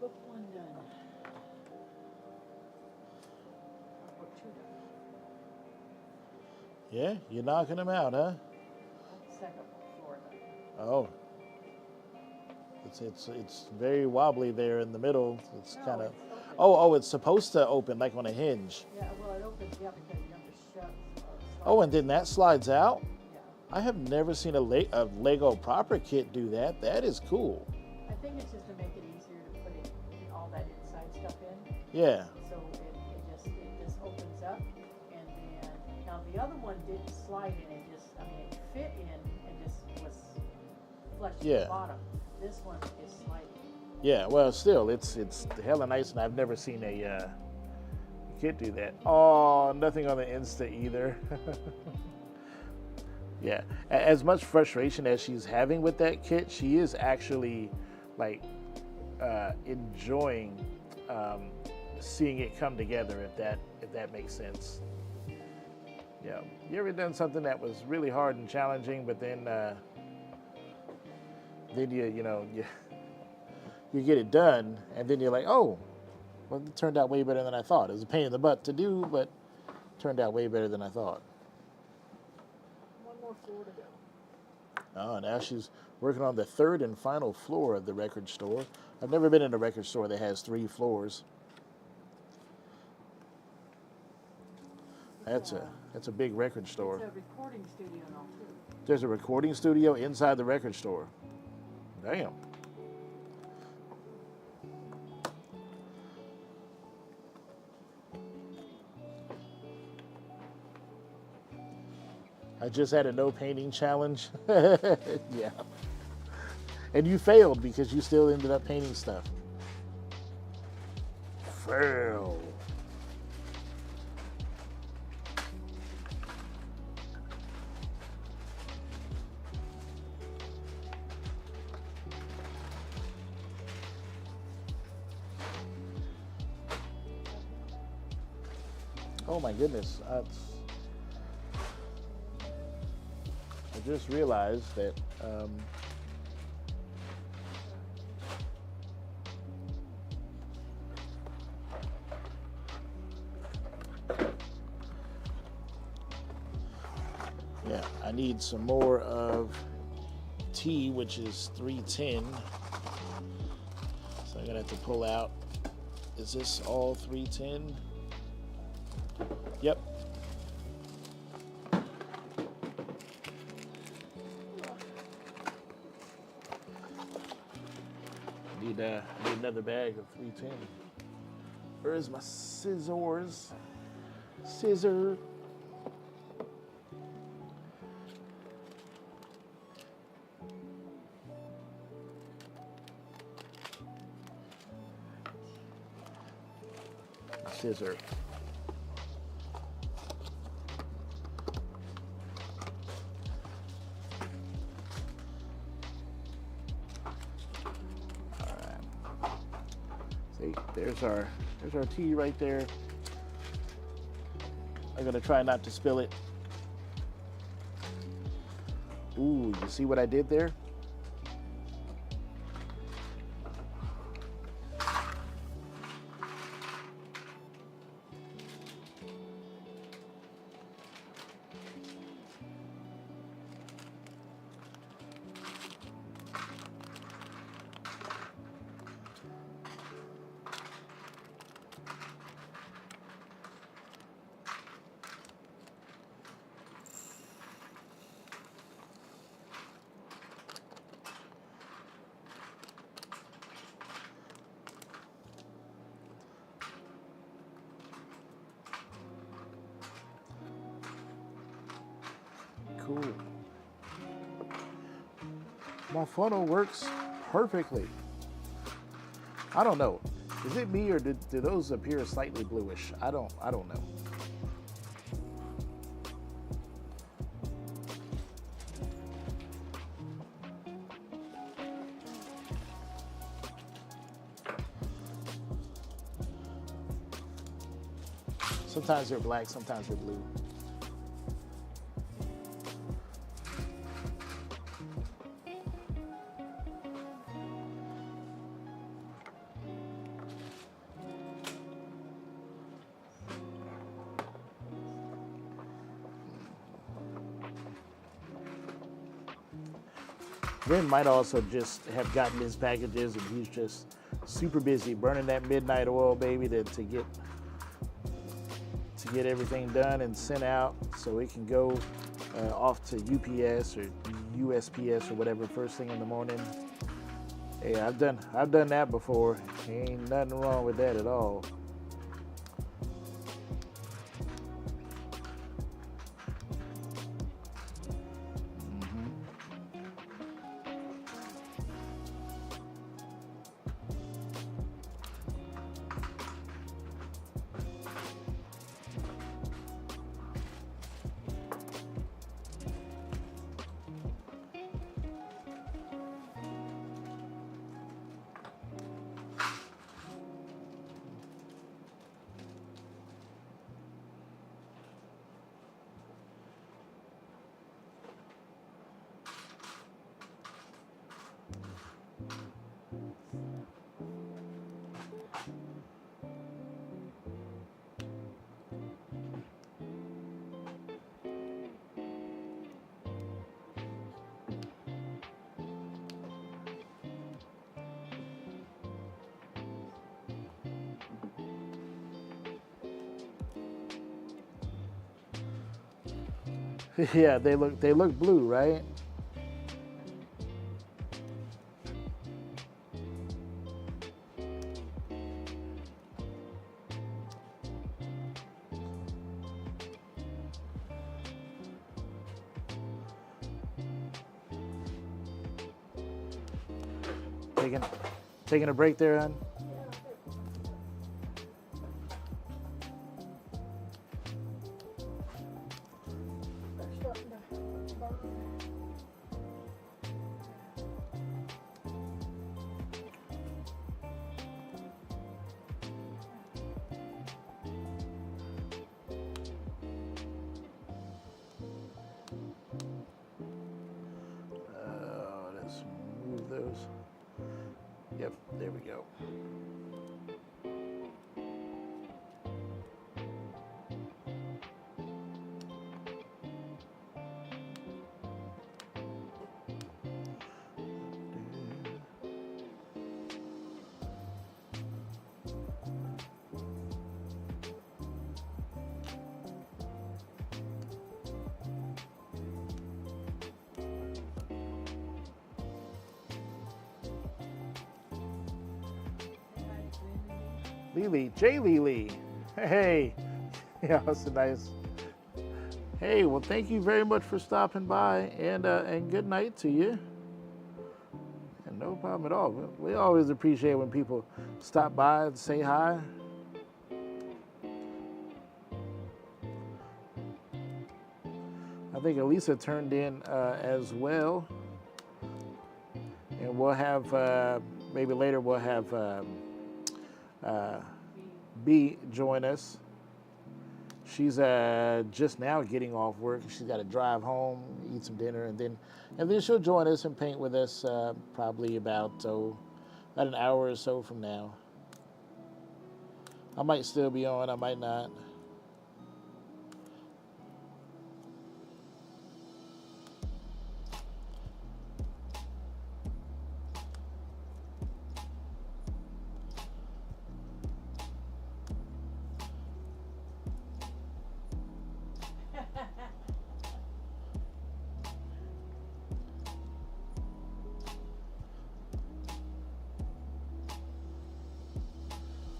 Book one done. Book two done. Yeah, you're knocking them out, huh? Second floor done. Oh, it's very wobbly there in the middle. It's No, kind of. it's open. Oh, it's supposed to open like on a hinge. Yeah, well, it opens, yeah, because you have to shut. Oh, and then that slides out. Yeah. I have never seen a Lego proper kit do that. That is cool. I think it's just to make it easier to put in all that inside stuff in. Yeah. So it just opens up, and then now the other one didn't slide in. It fit in and just was flush to Yeah. the bottom. This one is sliding. Yeah. Well, still, it's hella nice, and I've never seen a kit do that. Oh, nothing on the Insta either. Yeah. As much frustration as she's having with that kit, she is actually like enjoying seeing it come together. If that makes sense. Yeah. You ever done something that was really hard and challenging, but then you get it done, and then you're like, oh, well, it turned out way better than I thought. It was a pain in the butt to do, but it turned out way better than I thought. One more floor to go. Oh, now she's working on the third and final floor of the record store. I've never been in a record store that has 3 floors. That's a big record store. It's a recording studio now too. There's a recording studio inside the record store. Damn. I just had a no painting challenge. Yeah. And you failed because you still ended up painting stuff. Fail. Oh my goodness. I just realized that yeah, I need some more of tea, which is 310. So I'm gonna have to pull out. Is this all 310? Yep. Need another bag of 310. Where is my scissors? Scissor. Scissor. There's our tea right there. I'm gonna try not to spill it. Ooh, you see what I did there? Cool. My funnel works perfectly. I don't know. Is it me or do those appear slightly bluish? I don't know. Sometimes they're black, sometimes they're blue. Ren might also just have gotten his packages and he's just super busy burning that midnight oil, baby, to get everything done and sent out so it can go off to UPS or USPS or whatever first thing in the morning. Hey, I've done that before. Ain't nothing wrong with that at all. Yeah, they look blue, right? Taking a break there, hon? those. Yep, there we go. Lily, J. Lily. Hey, yeah, that's a nice. Hey, well, thank you very much for stopping by, and good night to you. And no problem at all. We always appreciate when people stop by and say hi. I think Elisa turned in as well, and we'll have maybe later we'll have B join us. She's just now getting off work. She's got to drive home, eat some dinner, and then she'll join us and paint with us probably about an hour or so from now. I might still be on, I might not.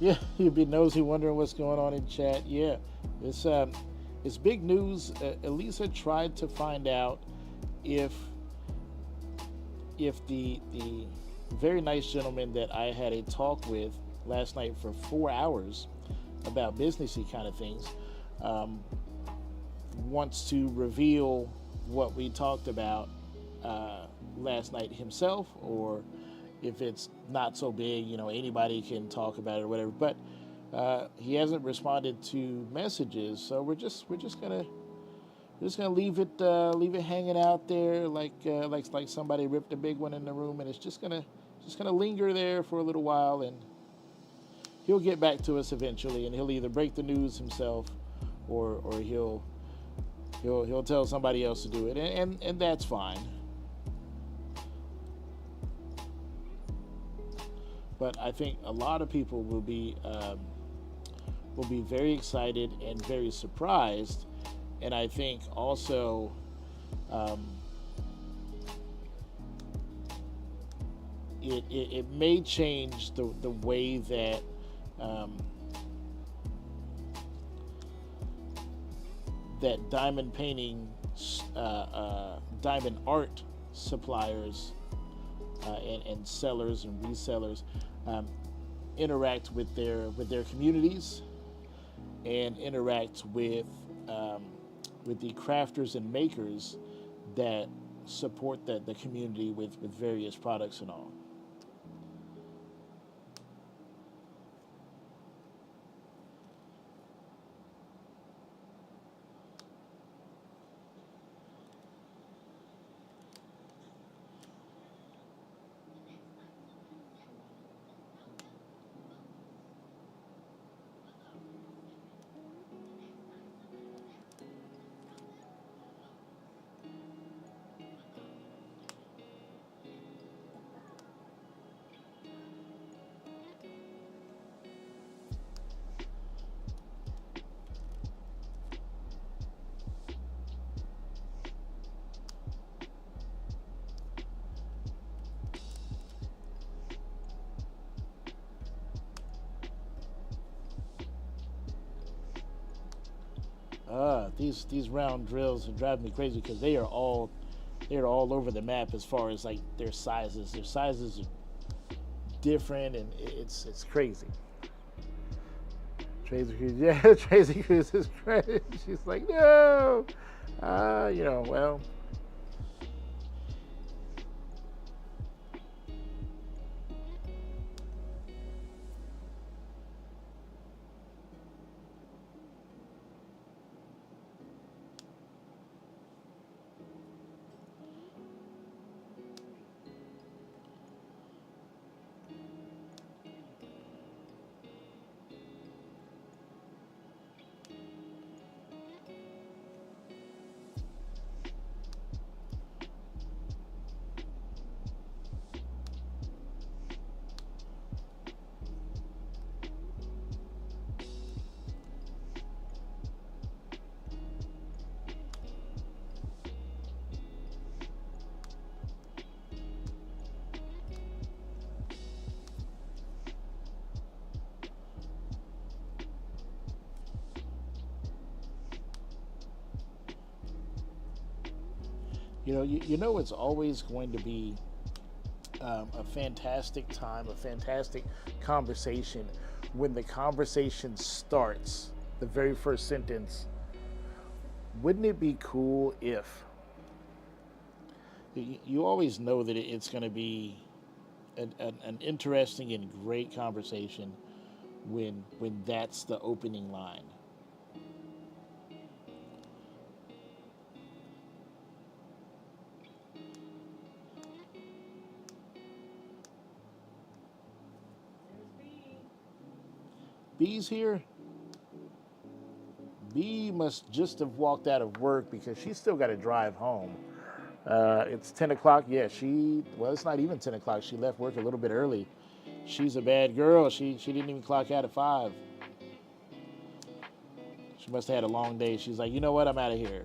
Yeah, you'd be nosy wondering what's going on in chat. Yeah, it's big news. Elisa tried to find out if the very nice gentleman that I had a talk with last night for 4 hours about businessy kind of things wants to reveal what we talked about last night himself, or if it's not so big, anybody can talk about it or whatever. But he hasn't responded to messages, so we're just gonna leave it hanging out there like somebody ripped a big one in the room, and it's just gonna linger there for a little while, and he'll get back to us eventually, and he'll either break the news himself, or he'll tell somebody else to do it, and that's fine. But I think a lot of people will be very excited and very surprised, and I think also it may change the way that that diamond painting, diamond art suppliers and sellers and resellers interact with their communities and interact with the crafters and makers that support the community with various products and all. These round drills are driving me crazy because they are all over the map as far as like their sizes. Their sizes are different, and it's crazy. Tracy Cruz, yeah, Tracy Cruz is crazy. She's like, no, well. You know it's always going to be a fantastic time, a fantastic conversation when the conversation starts, the very first sentence. Wouldn't it be cool if? You always know that it's going to be an interesting and great conversation when that's the opening line. B's here. B must just have walked out of work because she's still got to drive home. It's 10 o'clock. Yeah, well, it's not even 10 o'clock. She left work a little bit early. She's a bad girl. She didn't even clock out at 5. She must have had a long day. She's like, you know what? I'm out of here.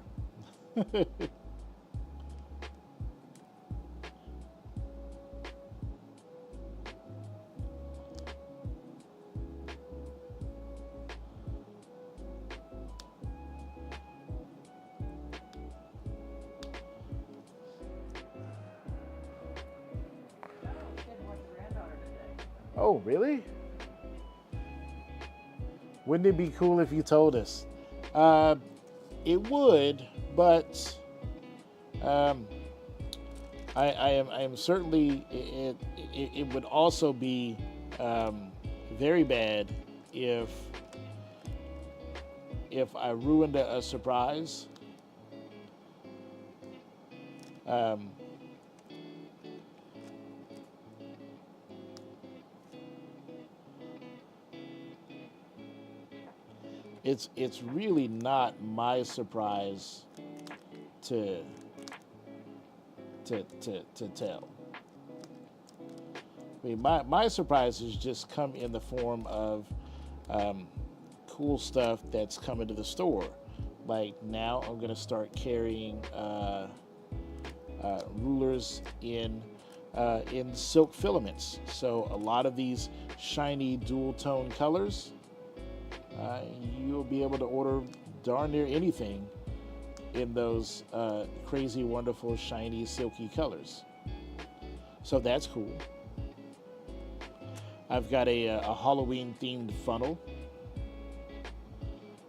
Oh, really? Wouldn't it be cool if you told us? It would, but I am certainly. It would also be very bad if I ruined a surprise. It's really not my surprise to tell. I mean, my surprises just come in the form of cool stuff that's coming to the store. Like now, I'm gonna start carrying rulers in silk filaments. So a lot of these shiny dual tone colors. You'll be able to order darn near anything in those crazy, wonderful, shiny, silky colors. So that's cool. I've got a Halloween-themed funnel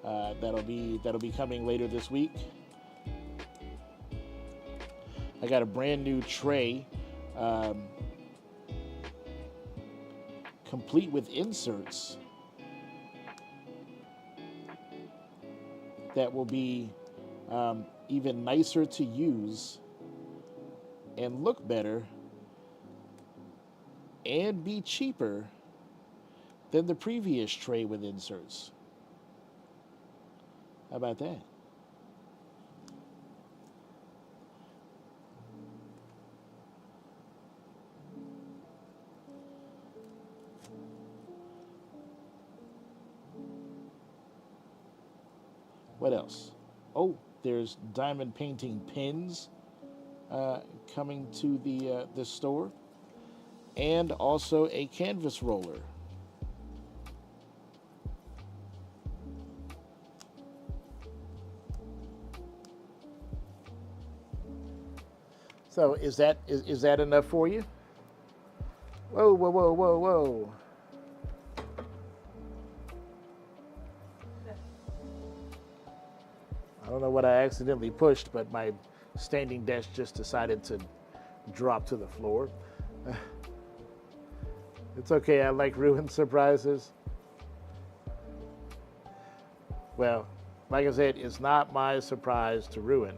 that'll be coming later this week. I got a brand new tray, complete with inserts. That will be even nicer to use and look better and be cheaper than the previous tray with inserts. How about that? What else? Oh, there's diamond painting pins coming to the store, and also a canvas roller. So is that enough for you? Whoa, whoa, whoa, whoa, whoa. I don't know what I accidentally pushed, but my standing desk just decided to drop to the floor. It's okay, I like ruined surprises. Well, like I said, it's not my surprise to ruin.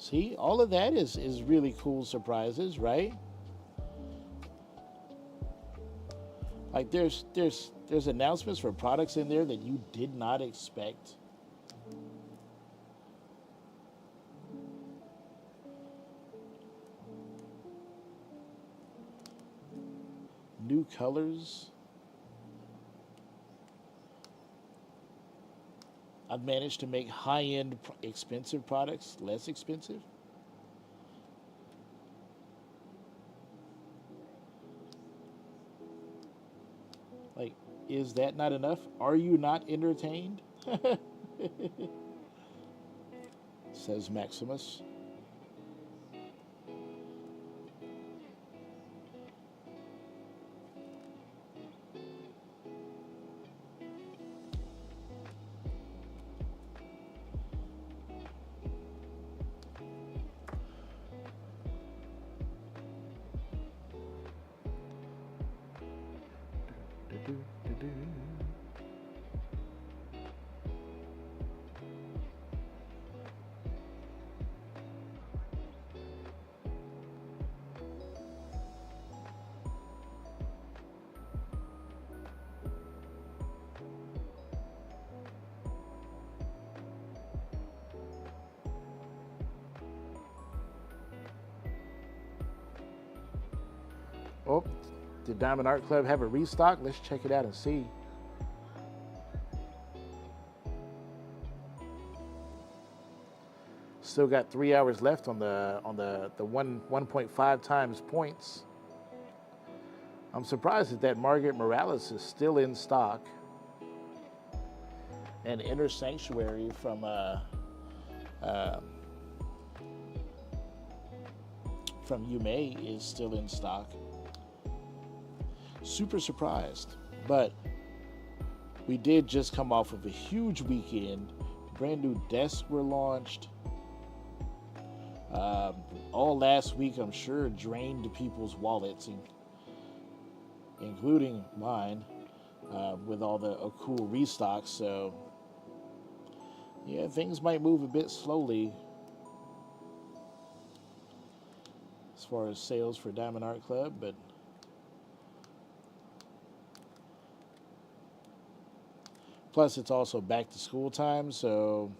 See, all of that is really cool surprises, right? Like there's announcements for products in there that you did not expect. New colors. I've managed to make high-end expensive products less expensive. Like, is that not enough? Are you not entertained? Says Maximus. Oh, did Diamond Art Club have a restock? Let's check it out and see. Still got 3 hours left on the 1.5 times points. I'm surprised that Margaret Morales is still in stock. And Inner Sanctuary from Yume is still in stock. Super surprised, but we did just come off of a huge weekend. Brand new desks were launched. All last week, I'm sure, drained people's wallets, including mine, with all the cool restocks. So, yeah, things might move a bit slowly as far as sales for Diamond Art Club, but plus it's also back to school time, so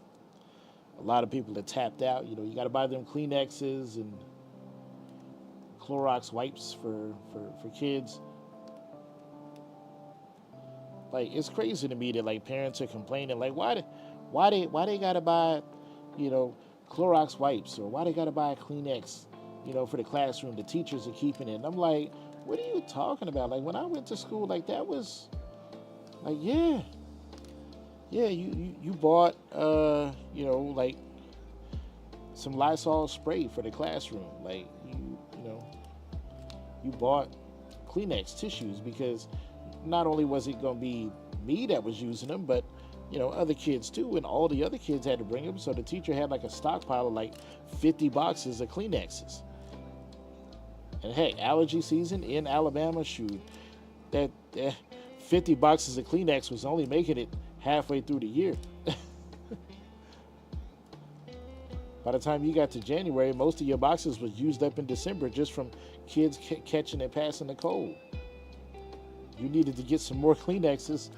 a lot of people are tapped out. You know, you got to buy them Kleenexes and Clorox wipes for kids. Like, it's crazy to me that like parents are complaining, like why they gotta buy, you know, Clorox wipes, or why they gotta buy a Kleenex, you know, for the classroom. The teachers are keeping it. And I'm like, what are you talking about? Like when I went to school, like that was like, yeah, you bought you know, like some Lysol spray for the classroom. Like you know, you bought Kleenex tissues because not only was it going to be me that was using them, but you know, other kids too, and all the other kids had to bring them. So the teacher had like a stockpile of like 50 boxes of Kleenexes. And heck, allergy season in Alabama, shoot, that 50 boxes of Kleenex was only making it halfway through the year. By the time you got to January, most of your boxes was used up in December just from kids catching and passing the cold. You needed to get some more Kleenexes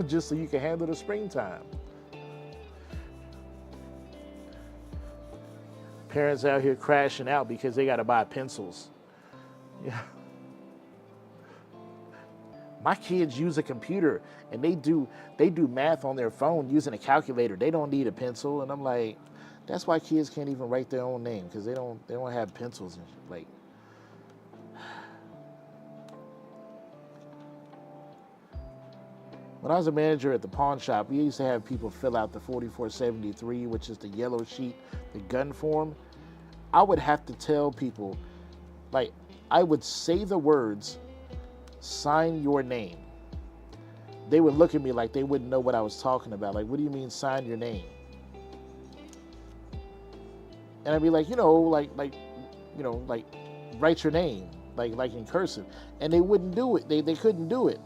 just so you can handle the springtime. Parents out here crashing out because they got to buy pencils. Yeah. My kids use a computer and they do math on their phone using a calculator. They don't need a pencil, and I'm like, that's why kids can't even write their own name, because they don't have pencils and shit. Like, when I was a manager at the pawn shop, we used to have people fill out the 4473, which is the yellow sheet, the gun form. I would have to tell people, like, I would say the words, sign your name. They would look at me like they wouldn't know what I was talking about. Like, what do you mean sign your name? And I'd be like, you know, like, write your name, like in cursive. And they wouldn't do it. They couldn't do it.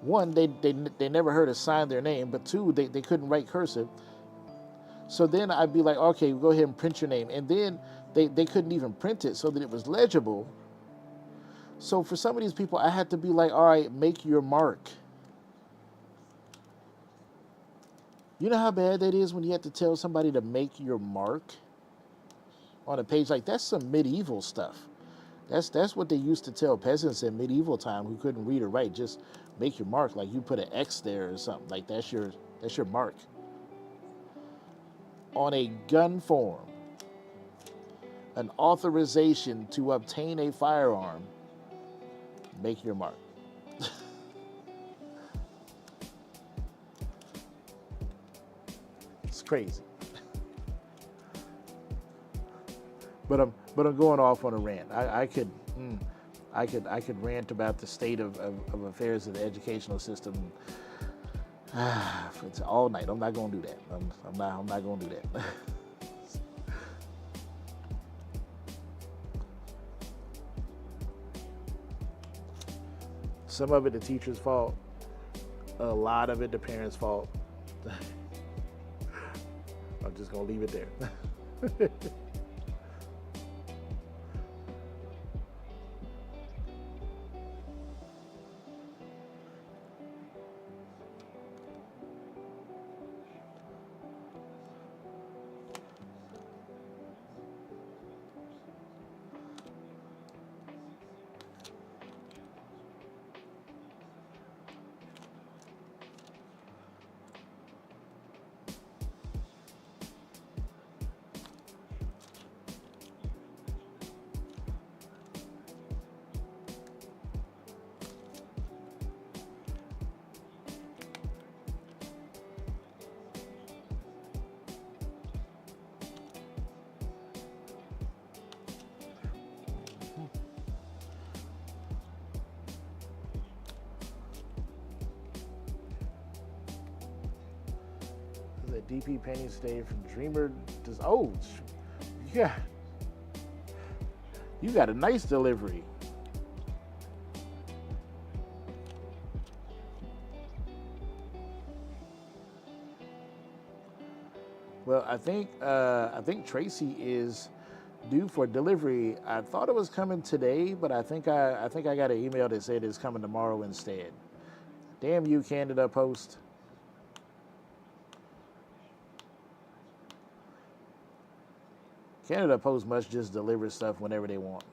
One, they never heard us sign their name, but two, they couldn't write cursive. So then I'd be like, okay, go ahead and print your name. And then they couldn't even print it so that it was legible. So for some of these people, I had to be like, all right, make your mark. You know how bad that is when you have to tell somebody to make your mark on a page? Like, that's some medieval stuff. That's what they used to tell peasants in medieval time who couldn't read or write. Just make your mark. Like, you put an X there or something. Like, that's your mark. On a gun form, an authorization to obtain a firearm, make your mark. It's crazy. But I'm going off on a rant. I could rant about the state of affairs of the educational system it's all night. I'm not going to do that. I'm not going to do that. Some of it the teacher's fault. A lot of it the parents' fault. I'm just going to leave it there. That DP paintings today from Dreamer. Yeah, you got a nice delivery. Well, I think Tracy is due for delivery. I thought it was coming today, but I think I got an email that said it's coming tomorrow instead. Damn you, Canada Post. Canada Post must just deliver stuff whenever they want.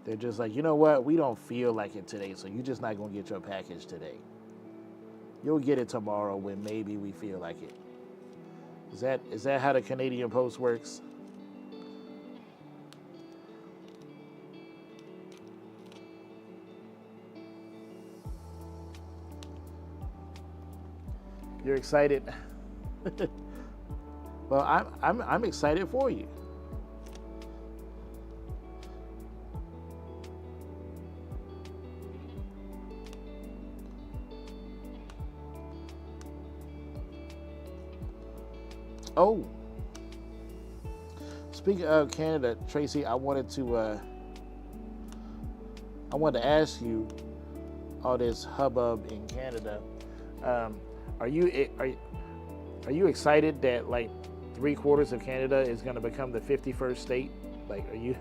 They're just like, you know what? We don't feel like it today, so you're just not going to get your package today. You'll get it tomorrow when maybe we feel like it. Is that how the Canadian Post works? You're excited? Well, I'm excited for you. Oh, speaking of Canada, Tracy, I wanted to ask you all this hubbub in Canada. Are you excited that like 3/4 of Canada is going to become the 51st state? Like, are you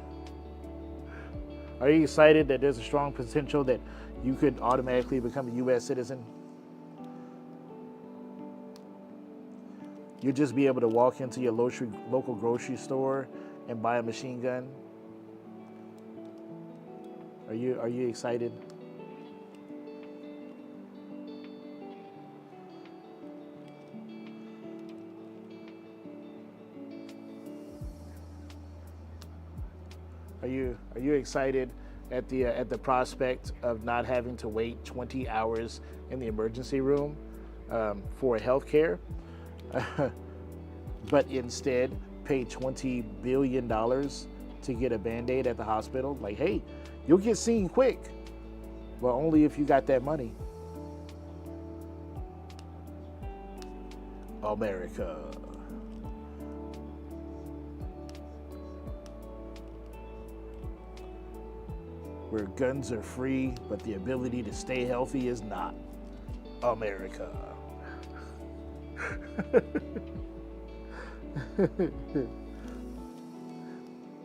excited that there's a strong potential that you could automatically become a U.S. citizen? You'll just be able to walk into your local grocery store and buy a machine gun. Are you excited? Are you excited at the prospect of not having to wait 20 hours in the emergency room for health care, but instead pay $20 billion to get a Band-Aid at the hospital? Like, hey, you'll get seen quick, but only if you got that money. America. Where guns are free, but the ability to stay healthy is not. America.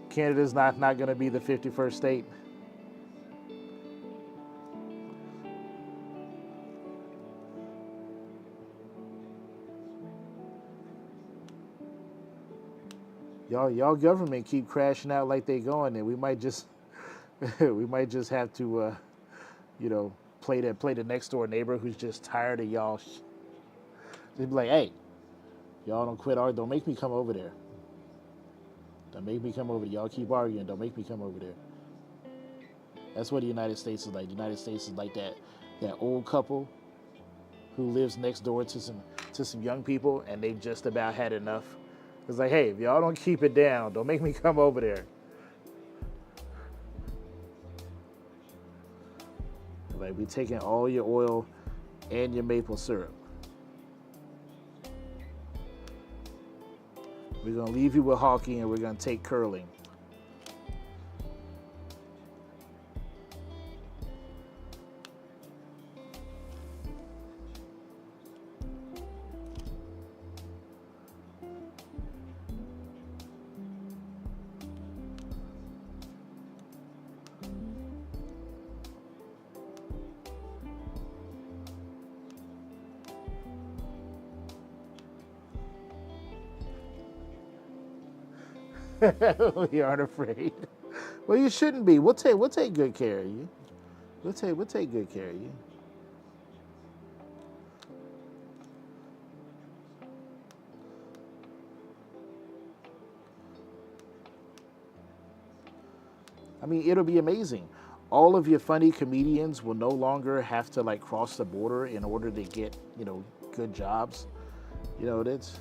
Canada's not going to be the 51st state. Y'all government keep crashing out like they going, and we might just we might just have to play the next door neighbor who's just tired of y'all. They'd be like, hey, y'all don't quit arguing. Don't make me come over there. Don't make me come over there. Y'all keep arguing. Don't make me come over there. That's what the United States is like. The United States is like that old couple who lives next door to some young people, and they've just about had enough. It's like, hey, if y'all don't keep it down, don't make me come over there. Like, we taking all your oil and your maple syrup. We're going to leave you with hockey, and we're going to take curling. We aren't afraid. Well, you shouldn't be. We'll take good care of you. We'll take good care of you. I mean, it'll be amazing. All of your funny comedians will no longer have to like cross the border in order to get, good jobs. That's.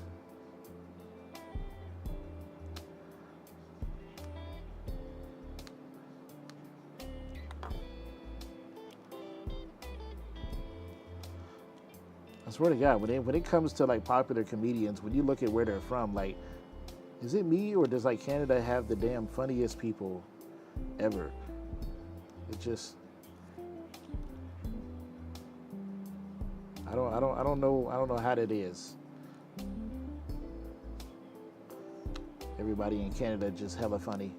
I swear to God, when it comes to like popular comedians, when you look at where they're from, like, is it me or does like Canada have the damn funniest people ever? It just, I don't know how that is. Everybody in Canada just hella funny.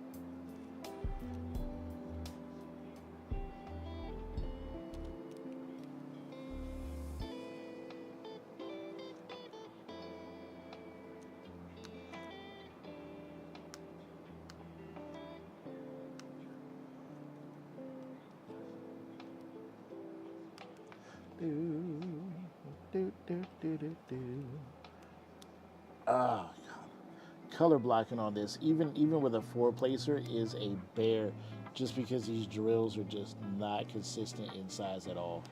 Ah, color blocking on this, even with a 4-placer, is a bear, just because these drills are just not consistent in size at all.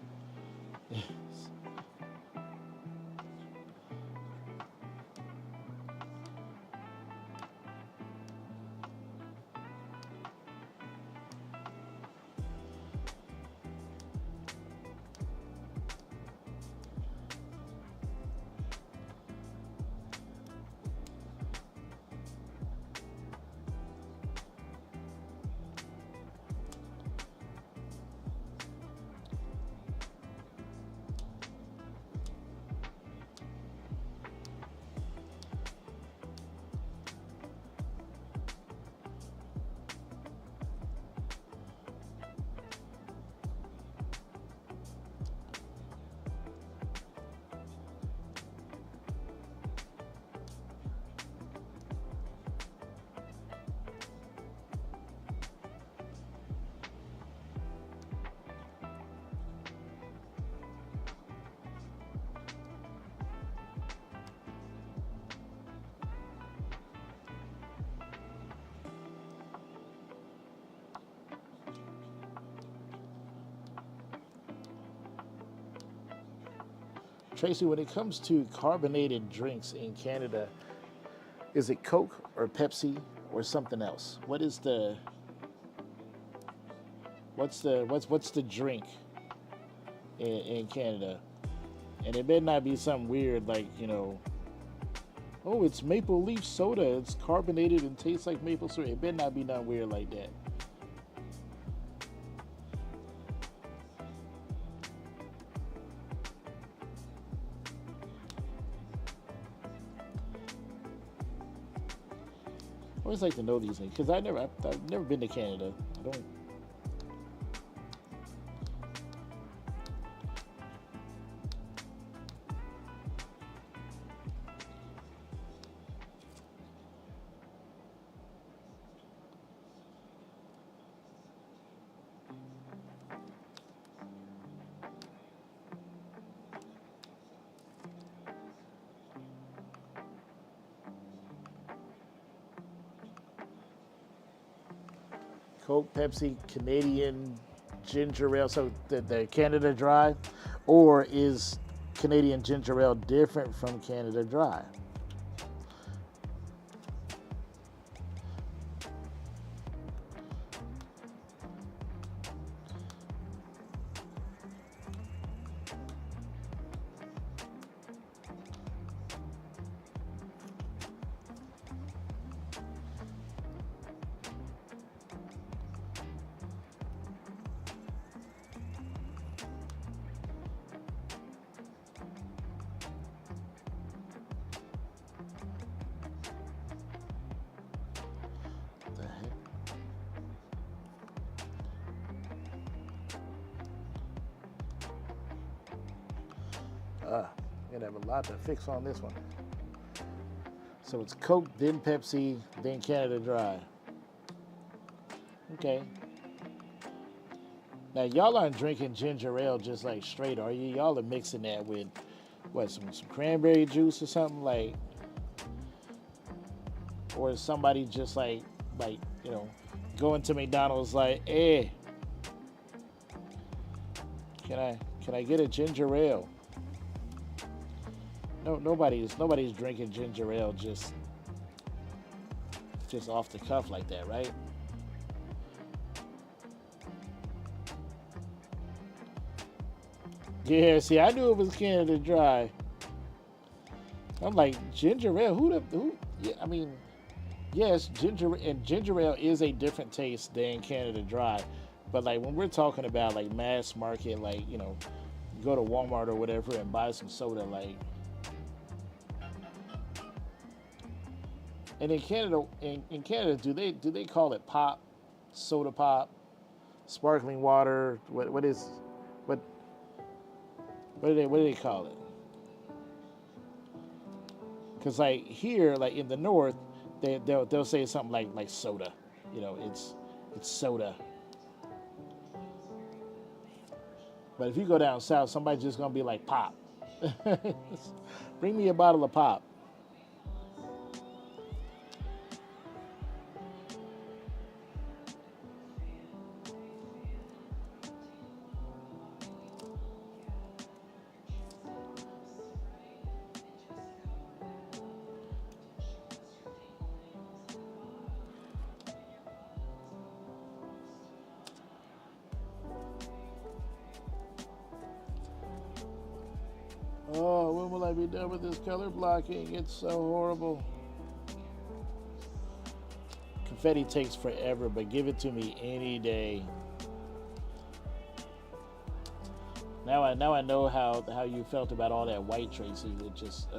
Tracy, when it comes to carbonated drinks in Canada, is it Coke or Pepsi or something else? What's the drink in Canada? And it better not be something weird like, oh, it's maple leaf soda. It's carbonated and tastes like maple syrup. It better not be nothing weird like that. always like to know these things because I've never been to Canada. I don't. Coke, Pepsi, Canadian ginger ale. So the Canada Dry, or is Canadian ginger ale different from Canada Dry? The heck? You're gonna have a lot to fix on this one. So it's Coke, then Pepsi, then Canada Dry. Okay. Now y'all aren't drinking ginger ale just like straight, are you? Y'all are mixing that with what, some cranberry juice or something like, or is somebody just like going to McDonald's like, hey, can I get a ginger ale? No, nobody's drinking ginger ale just off the cuff like that, right? Yeah, see, I knew it was Canada Dry. I'm like, ginger ale, who? Yeah, I mean, yes, ginger ale is a different taste than Canada Dry, but like when we're talking about like mass market, like go to Walmart or whatever and buy some soda, like. And in Canada, do they call it pop, soda pop, sparkling water? What do they call it? Because like here, like in the north, they'll say something like soda. It's soda. But if you go down south, somebody's just gonna be like pop. Bring me a bottle of pop. Oh, when will I be done with this color blocking? It's so horrible. Confetti takes forever, but give it to me any day. Now I know how you felt about all that white, Tracy. It just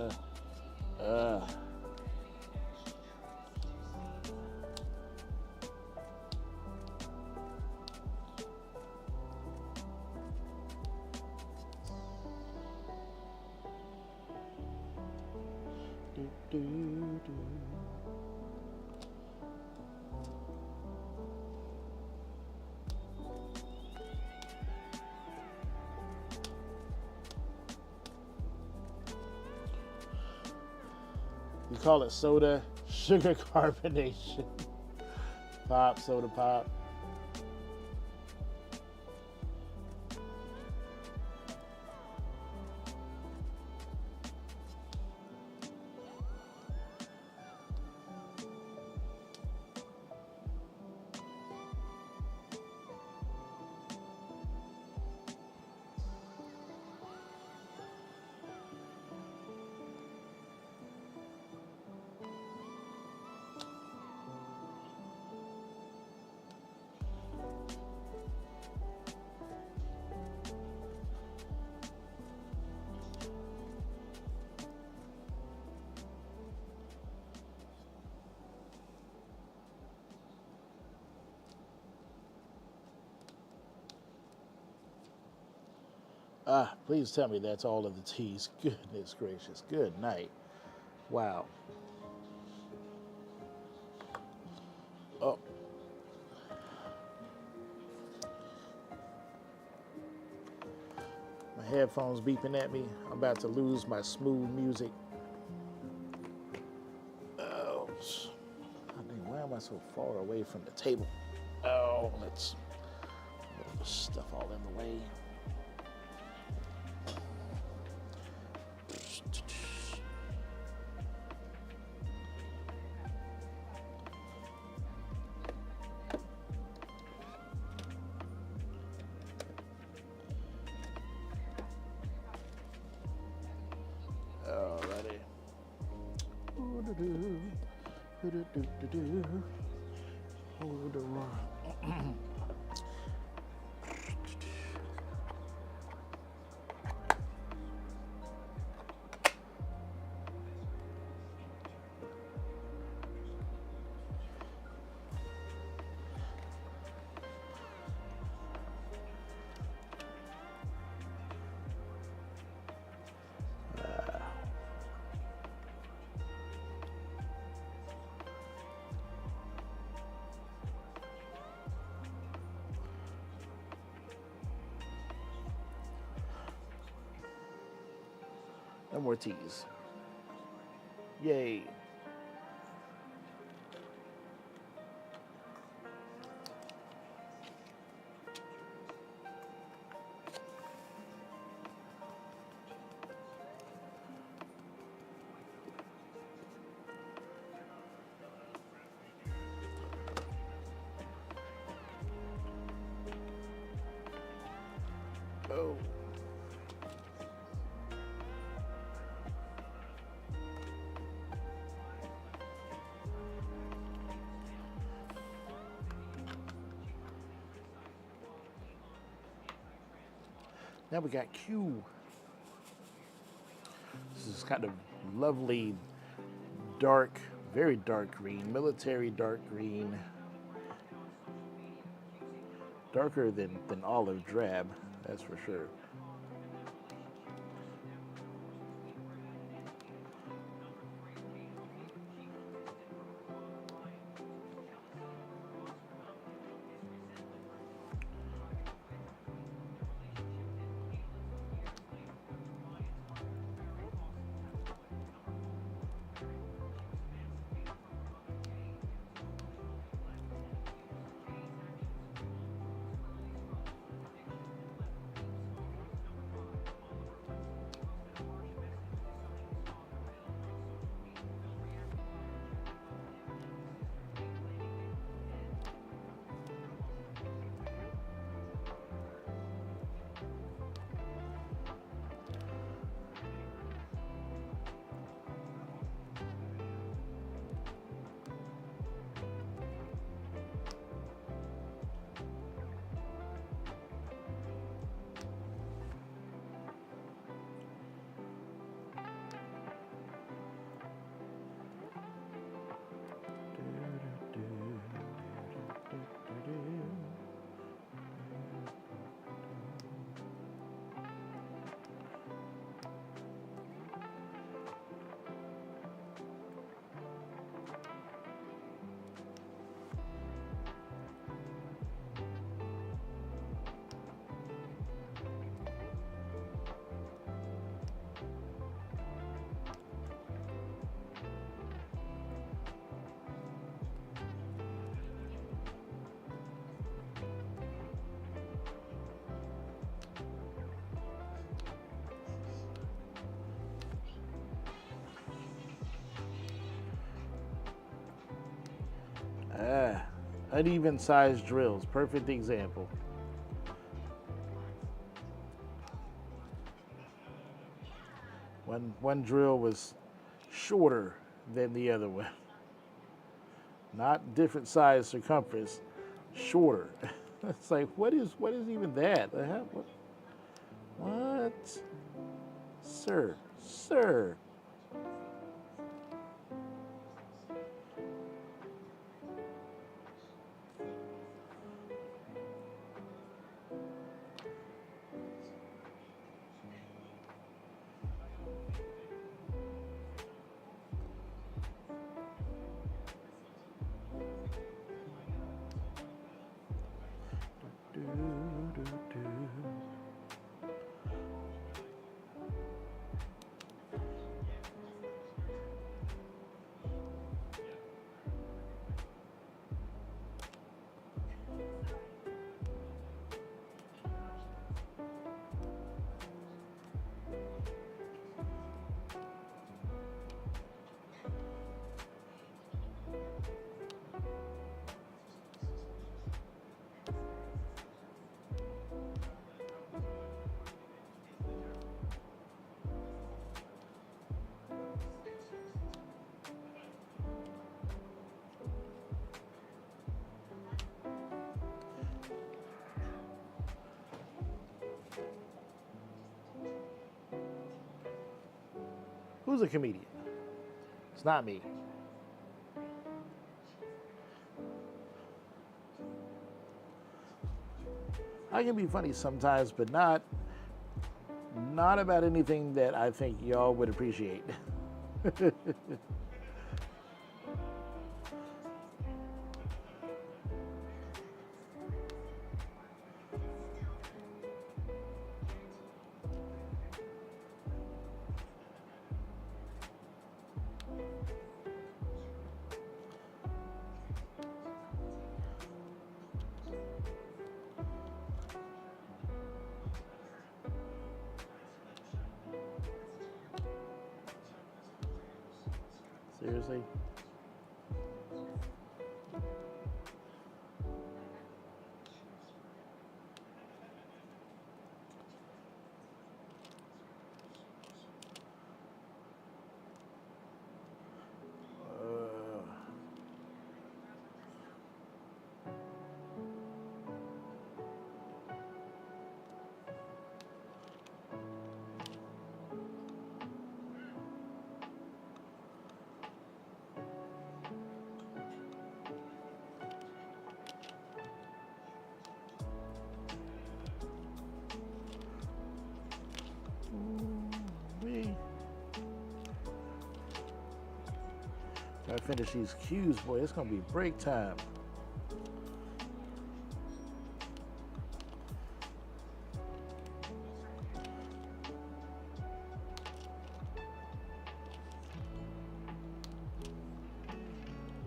You call it soda, sugar carbonation, pop, soda pop. Ah, please tell me that's all of the teas. Goodness gracious. Good night. Wow. Oh, my headphones beeping at me. I'm about to lose my smooth music. Oh, I mean, why am I so far away from the table? Oh, let's move the stuff all in the way. Alrighty. Hold on. No more teas. Yay. Oh. Now we got Q. This is kind of lovely, dark, very dark green, military dark green. Darker than olive drab, that's for sure. Ah, uneven sized drills, perfect example. One drill was shorter than the other one. Not different size circumference, shorter. It's like, what is even that? What? Sir, sir. Who's a comedian? It's not me. I can be funny sometimes, but not about anything that I think y'all would appreciate. Seriously? Gotta finish these cues, boy. It's gonna be break time.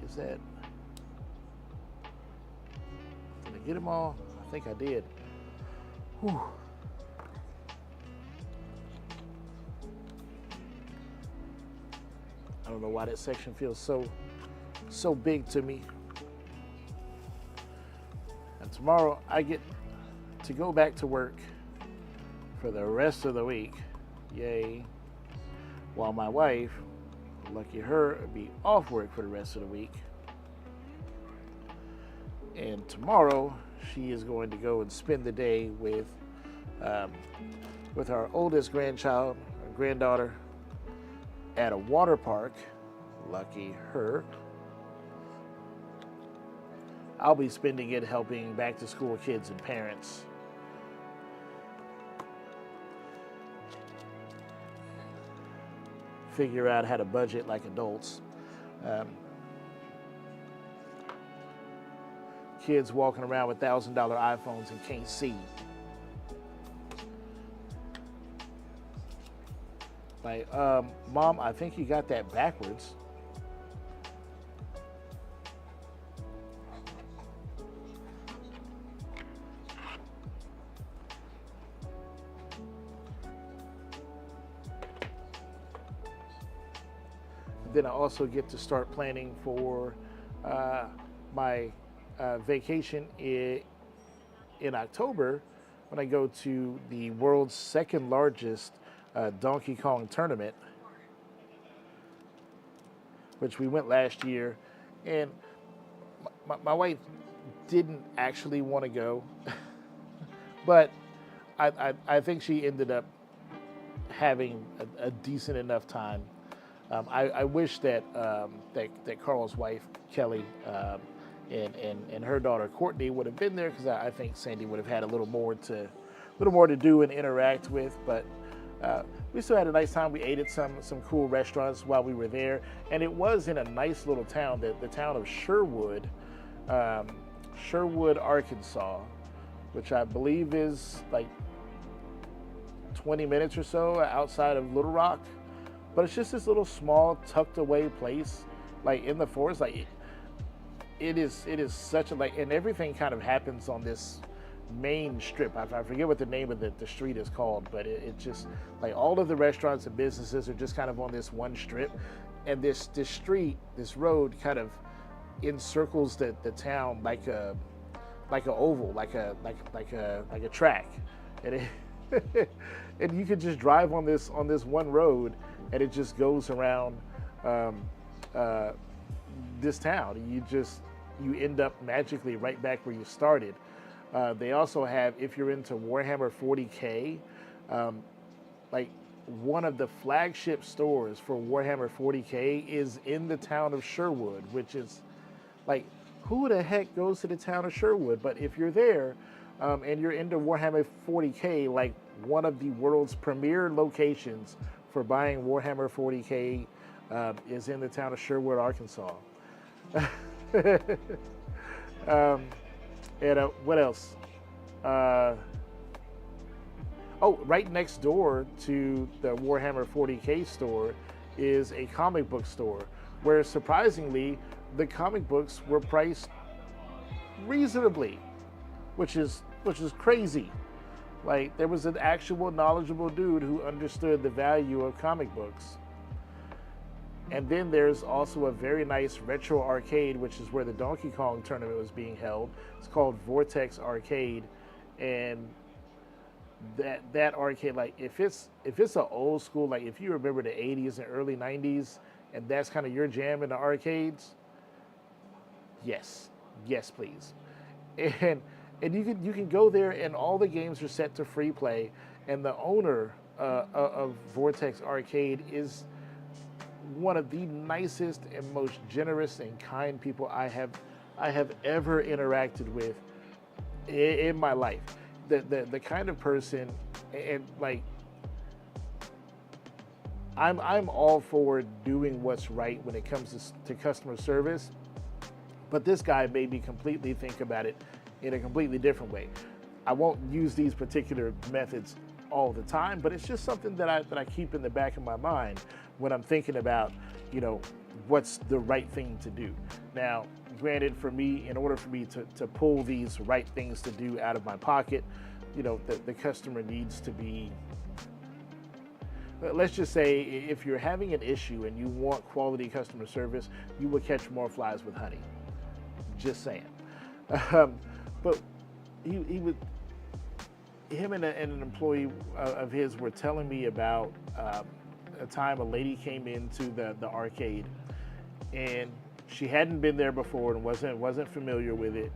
Is that? Did I get them all? I think I did. Whew. I don't know why that section feels so big to me. And tomorrow I get to go back to work for the rest of the week. Yay. While my wife, lucky her, will be off work for the rest of the week. And tomorrow she is going to go and spend the day with our oldest grandchild, our granddaughter, at a water park. Lucky her. I'll be spending it helping back to school kids and parents. Figure out how to budget like adults. Kids walking around with $1,000 iPhones and can't see. Like, Mom, I think you got that backwards. Then I also get to start planning for my vacation in October when I go to the world's second largest Donkey Kong tournament, which we went last year, and my wife didn't actually want to go, but I think she ended up having a decent enough time. I wish that Carl's wife Kelly and her daughter Courtney would have been there, because I think Sandy would have had a little more to do and interact with, but. We still had a nice time. We ate at some cool restaurants while we were there, and it was in a nice little town, the town of Sherwood, Arkansas, which I believe is like 20 minutes or so outside of Little Rock. But it's just this little small tucked away place, like in the forest. Like it is such a, like, and everything kind of happens on this main strip. I forget what the name of the street is called, but it's just like all of the restaurants and businesses are just kind of on this one strip, and this road kind of encircles the town like a oval, like a track, and and you could just drive on this one road, and it just goes around this town. You end up magically right back where you started. They also have, if you're into Warhammer 40K, like one of the flagship stores for Warhammer 40K is in the town of Sherwood, which is like, who the heck goes to the town of Sherwood? But if you're there and you're into Warhammer 40K, like one of the world's premier locations for buying Warhammer 40K is in the town of Sherwood, Arkansas. And what else? Oh, right next door to the Warhammer 40K store is a comic book store where surprisingly the comic books were priced reasonably, which is crazy. Like, there was an actual knowledgeable dude who understood the value of comic books. And then there's also a very nice retro arcade, which is where the Donkey Kong tournament was being held. It's called Vortex Arcade, and that arcade, like, if it's an old school, like if you remember the 80s and early 90s, and that's kind of your jam in the arcades, yes, please. And you can go there, and all the games are set to free play, and the owner of Vortex Arcade is one of the nicest and most generous and kind people I have ever interacted with in my life. The kind of person, and like, I'm all for doing what's right when it comes to customer service, but this guy made me completely think about it in a completely different way. I won't use these particular methods all the time, but it's just something that I keep in the back of my mind when I'm thinking about, what's the right thing to do. Now, granted, for me, in order for me to pull these right things to do out of my pocket, the customer needs to be, let's just say, if you're having an issue and you want quality customer service, you will catch more flies with honey. Just saying. But him and an employee of his were telling me about a time a lady came into the arcade, and she hadn't been there before and wasn't familiar with it,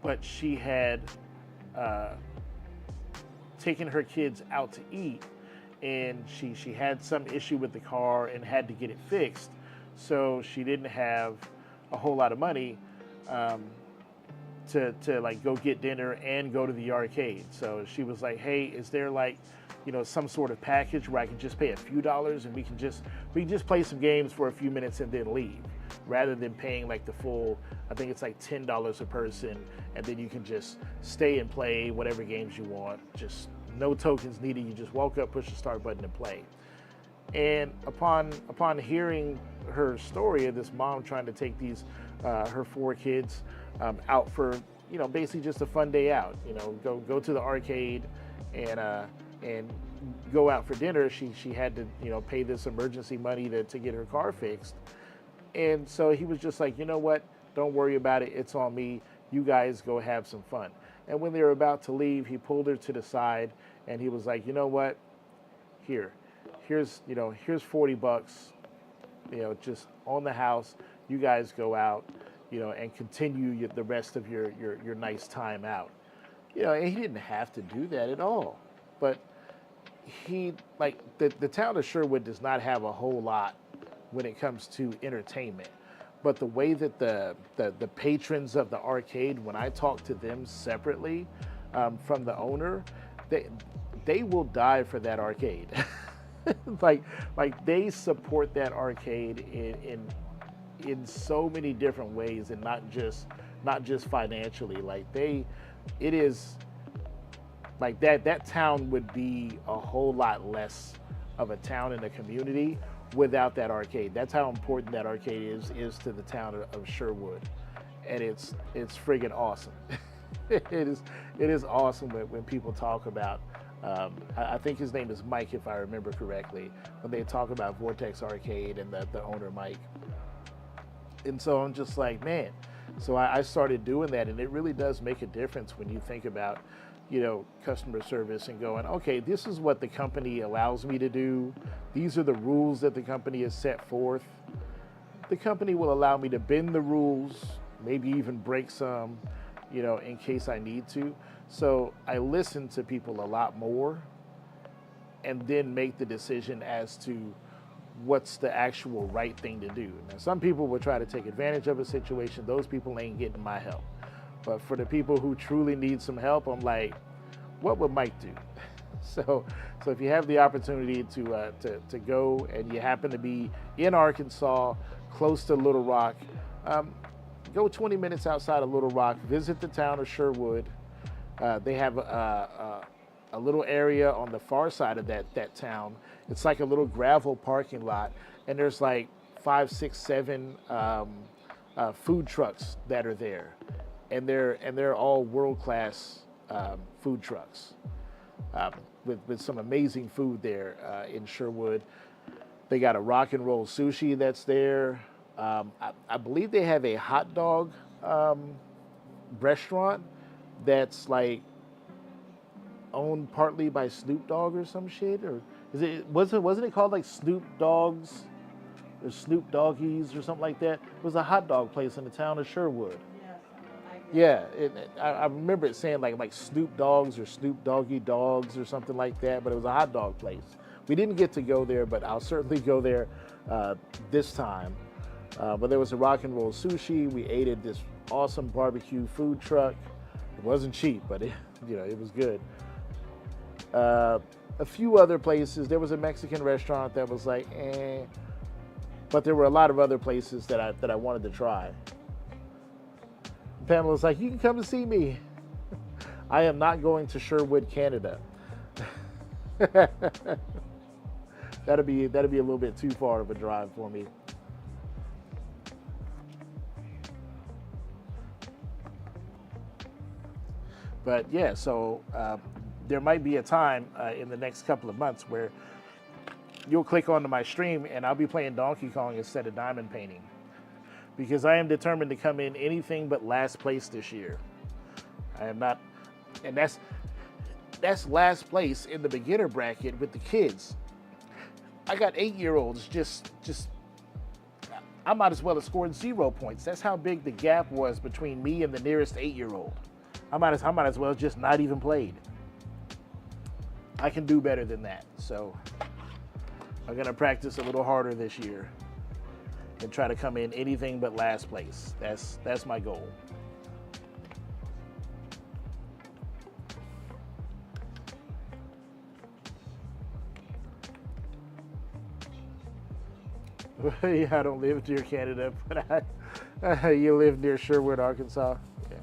but she had taken her kids out to eat, and she had some issue with the car and had to get it fixed, so she didn't have a whole lot of money to like go get dinner and go to the arcade. So she was like, hey, is there like, some sort of package where I can just pay a few dollars and we can just play some games for a few minutes and then leave, rather than paying like the full, I think it's like $10 a person, and then you can just stay and play whatever games you want, just no tokens needed. You just walk up, push the start button, and play. And upon hearing her story of this mom trying to take these her 4 kids out for, basically just a fun day out, go to the arcade and go out for dinner, she had to pay this emergency money to get her car fixed. And so he was just like, you know what, don't worry about it, it's on me, you guys go have some fun. And when they were about to leave, he pulled her to the side and he was like, you know what, here's $40, just on the house, you guys go out, and continue the rest of your nice time out. And he didn't have to do that at all. But he, like, the town of Sherwood does not have a whole lot when it comes to entertainment. But the way that the patrons of the arcade, when I talk to them separately from the owner, they will die for that arcade. like they support that arcade in so many different ways, and not just financially. Like it is like that town would be a whole lot less of a town in the community without that arcade. That's how important that arcade is to the town of Sherwood, and it's friggin' awesome. It is awesome when people talk about. I think his name is Mike, if I remember correctly, when they talk about Vortex Arcade and the owner Mike. And so I'm just like, man. So I started doing that, and it really does make a difference when you think about, customer service and going, okay, this is what the company allows me to do. These are the rules that the company has set forth. The company will allow me to bend the rules, maybe even break some, in case I need to. So I listen to people a lot more, and then make the decision as to what's the actual right thing to do. Now, some people will try to take advantage of a situation. Those people ain't getting my help. But for the people who truly need some help, I'm like, what would Mike do? So if you have the opportunity to go and you happen to be in Arkansas, close to Little Rock, go 20 minutes outside of Little Rock, visit the town of Sherwood. They have a little area on the far side of that town. It's like a little gravel parking lot, and there's like 5, 6, 7 food trucks that are there, and they're all world-class food trucks with some amazing food there in Sherwood. They got a rock and roll sushi that's there. I believe they have a hot dog restaurant that's like owned partly by Snoop Dogg or some shit, or wasn't it called like Snoop Dogs or Snoop Doggies or something like that? It was a hot dog place in the town of Sherwood. Yeah, I remember it saying like Snoop Dogs or Snoop Doggy Dogs or something like that, but it was a hot dog place. We didn't get to go there, but I'll certainly go there this time. But there was a rock and roll sushi. We ate at this awesome barbecue food truck. It wasn't cheap, but it was good. A few other places. There was a Mexican restaurant that was like, but there were a lot of other places that I wanted to try. Pamela's like, you can come and see me. I am not going to Sherwood, Canada. That'd be a little bit too far of a drive for me. But yeah, so there might be a time in the next couple of months where you'll click onto my stream and I'll be playing Donkey Kong instead of diamond painting, because I am determined to come in anything but last place this year. I am not, and that's last place in the beginner bracket with the kids. I got 8-year-olds just I might as well have scored 0 points. That's how big the gap was between me and the nearest 8-year-old. I might as well just not even played. I can do better than that. So I'm gonna practice a little harder this year and try to come in anything but last place. That's my goal. Yeah, I don't live near Canada, but you live near Sherwood, Arkansas. Yeah.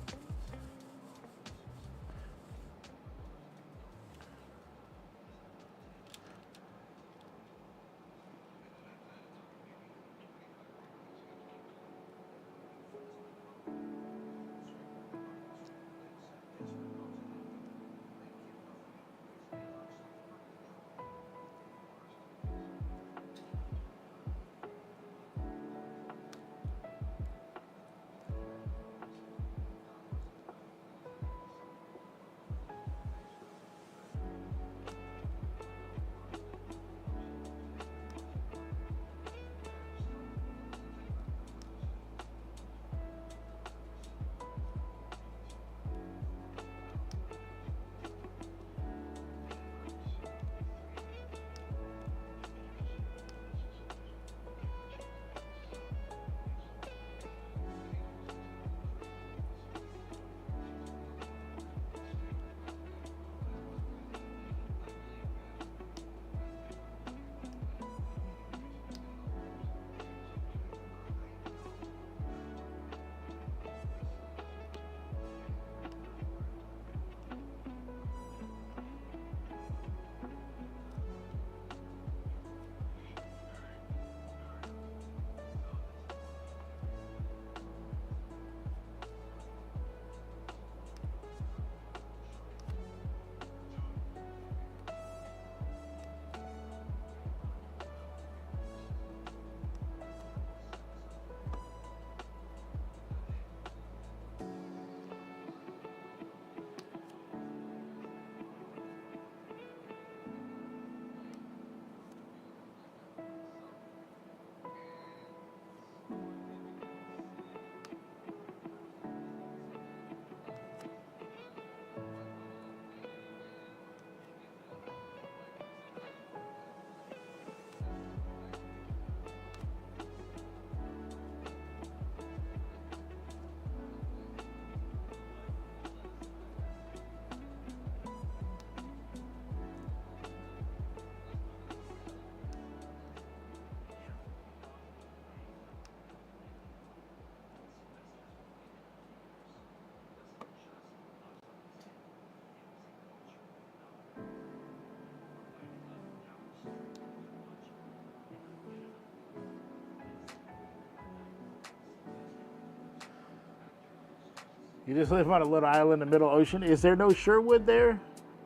You just live on a little island in the middle ocean. Is there no Sherwood there?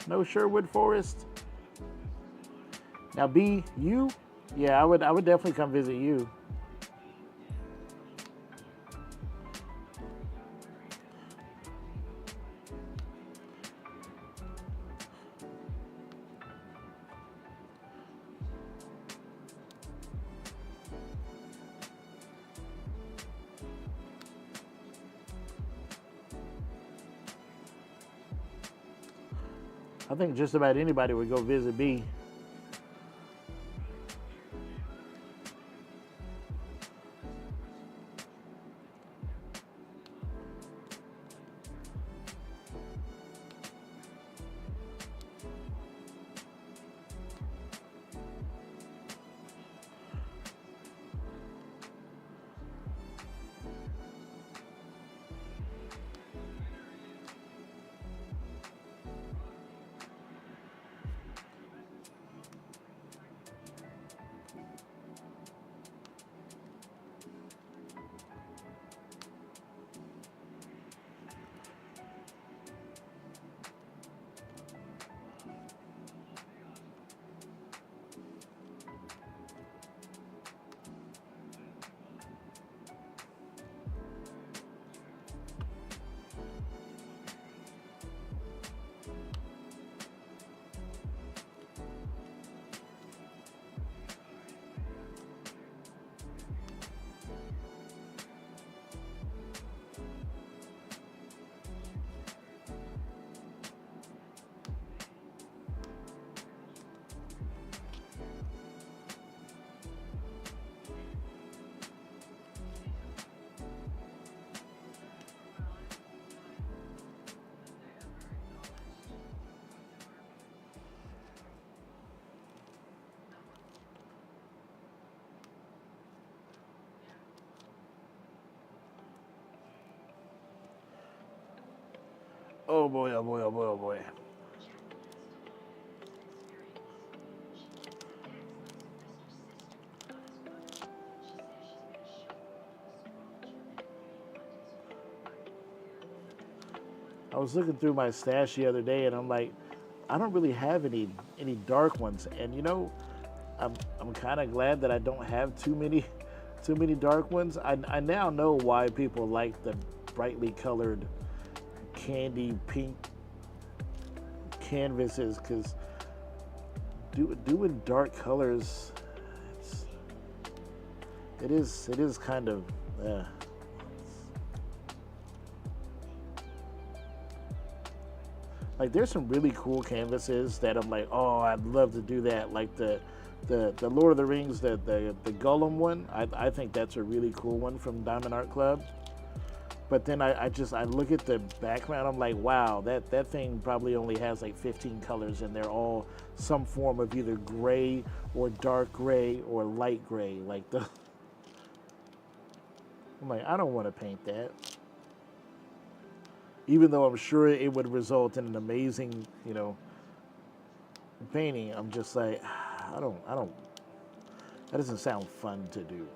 No Sherwood Forest? Now, B, you? Yeah, I would definitely come visit you. I think just about anybody would go visit B. Oh boy, oh boy, oh boy, oh boy. I was looking through my stash the other day, and I'm like, I don't really have any dark ones. And you know, I'm kind of glad that I don't have too many dark ones. I now know why people like the brightly colored candy pink canvases, because doing dark colors, it is kind of like there's some really cool canvases that I'm like, oh, I'd love to do that. Like the Lord of the Rings, the Gollum one. I think that's a really cool one from Diamond Art Club. But then I look at the background, I'm like, wow, that thing probably only has like 15 colors, and they're all some form of either gray or dark gray or light gray. Like I'm like, I don't want to paint that. Even though I'm sure it would result in an amazing, you know, painting, I'm just like, I don't, that doesn't sound fun to do.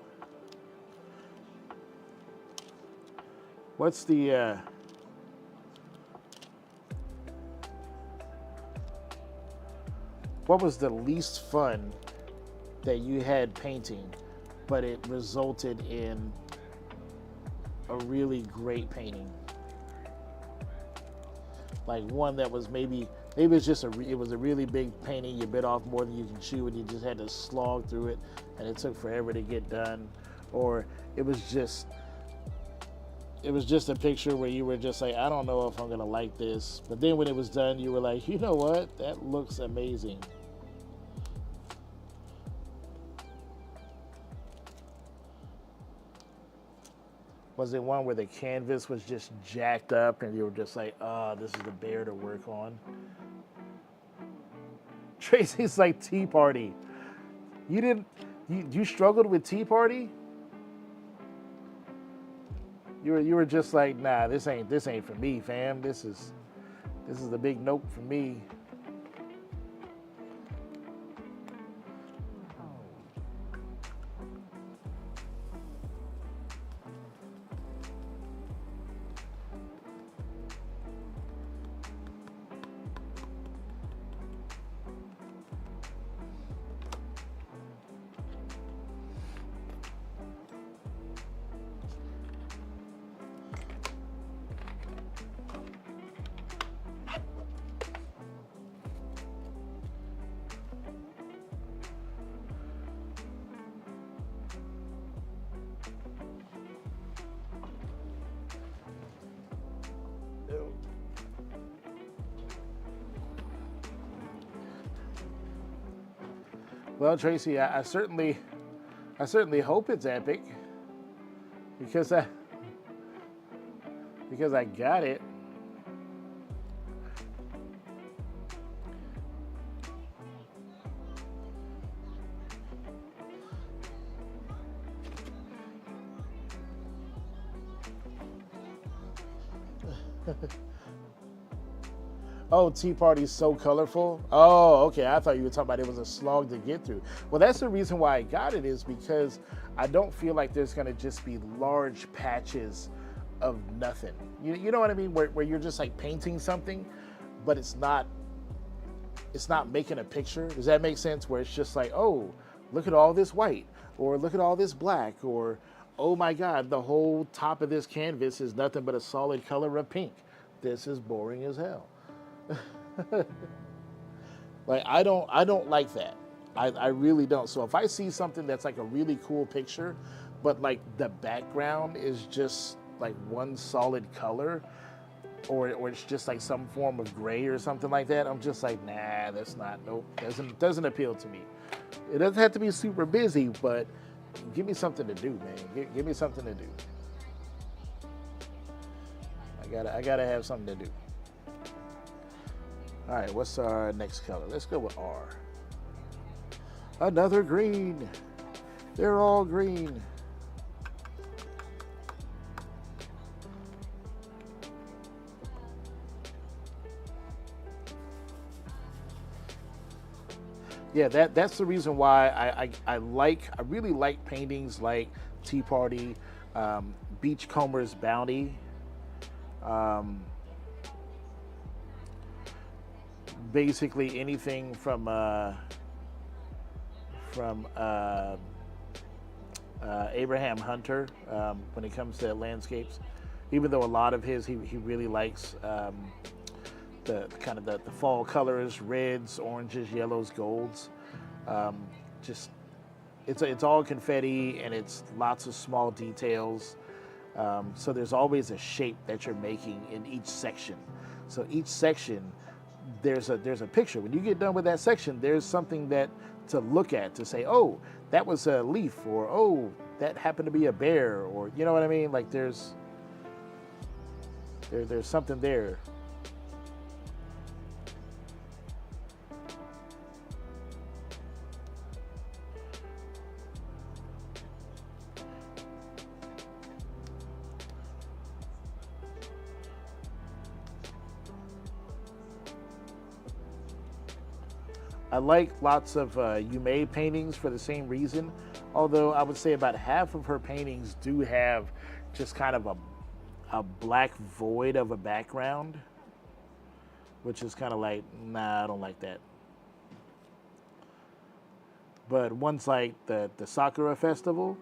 What's the, what was the least fun that you had painting, but it resulted in a really great painting? Like one that was maybe it's just it was a really big painting, you bit off more than you can chew, and you just had to slog through it, and it took forever to get done. Or it was just a picture where you were just like, I don't know if I'm gonna like this, but then when it was done, you were like, you know what, that looks amazing. Was it one where the canvas was just jacked up and you were just like, oh, this is the bear to work on? Tracy's like, Tea Party. You struggled with Tea Party? You were just like, nah, this ain't for me, fam. This is the big nope for me. Well, Tracy, I certainly hope it's epic because I got it. Oh, Tea Party's so colorful. Oh, okay. I thought you were talking about it was a slog to get through. Well, that's the reason why I got it, is because I don't feel like there's going to just be large patches of nothing. You know what I mean? Where you're just like painting something, but it's not making a picture. Does that make sense? Where it's just like, oh, look at all this white, or look at all this black, or oh my God, the whole top of this canvas is nothing but a solid color of pink. This is boring as hell. Like I don't like that. I really don't. So if I see something that's like a really cool picture, but like the background is just like one solid color, or it's just like some form of gray or something like that, I'm just like, nah, that's not, nope, doesn't appeal to me. It doesn't have to be super busy, but give me something to do, man. Give me something to do. I gotta have something to do. All right, what's our next color? Let's go with R. Another green. They're all green. Yeah, that's the reason why I really like paintings like Tea Party, Beachcomber's Bounty, basically anything from Abraham Hunter when it comes to landscapes. Even though a lot of his he really likes the kind of the fall colors, reds, oranges, yellows, golds. Just it's all confetti and it's lots of small details. So there's always a shape that you're making in each section. So each section, there's a picture. When you get done with that section, there's something that to look at to say, oh, that was a leaf, or oh, that happened to be a bear, or you know what I mean? Like there's something there. I like lots of Yume paintings for the same reason, although I would say about half of her paintings do have just kind of a black void of a background, which is kind of like, nah, I don't like that. But ones like the Sakura Festival,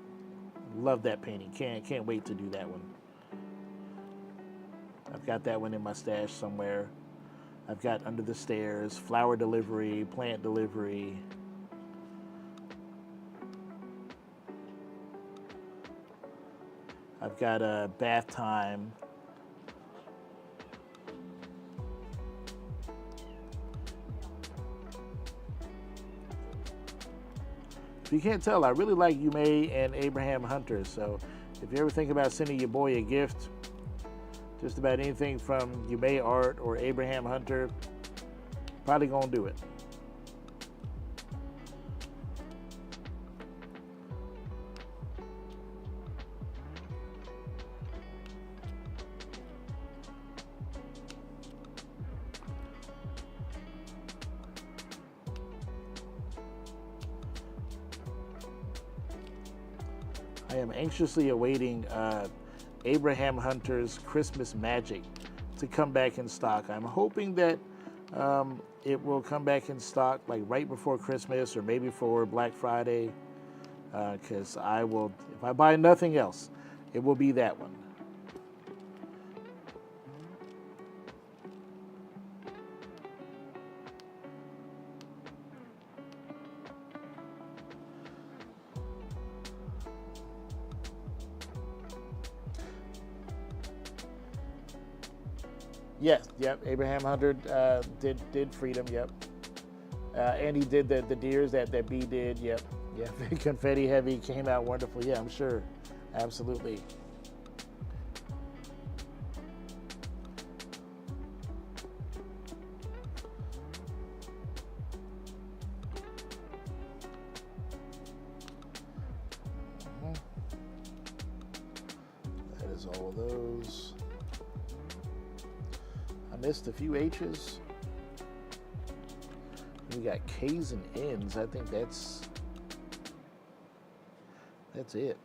love that painting. Can't wait to do that one. I've got that one in my stash somewhere. I've got Under the Stairs, Flower Delivery, Plant Delivery. I've got a Bath Time. If you can't tell, I really like Yume and Abraham Hunter, so if you ever think about sending your boy a gift, just about anything from Yume Art or Abraham Hunter, probably gonna do it. I am anxiously awaiting Abraham Hunter's Christmas Magic to come back in stock. I'm hoping that it will come back in stock like right before Christmas or maybe for Black Friday, because I will, if I buy nothing else, it will be that one. Yes, yep. Abraham Hunter did Freedom, yep. And he did the deers that B did. Yep. Yeah. Confetti heavy came out wonderful. Yeah, I'm sure. Absolutely. That is all of those. I missed a few H's. We got K's and N's. I think that's it.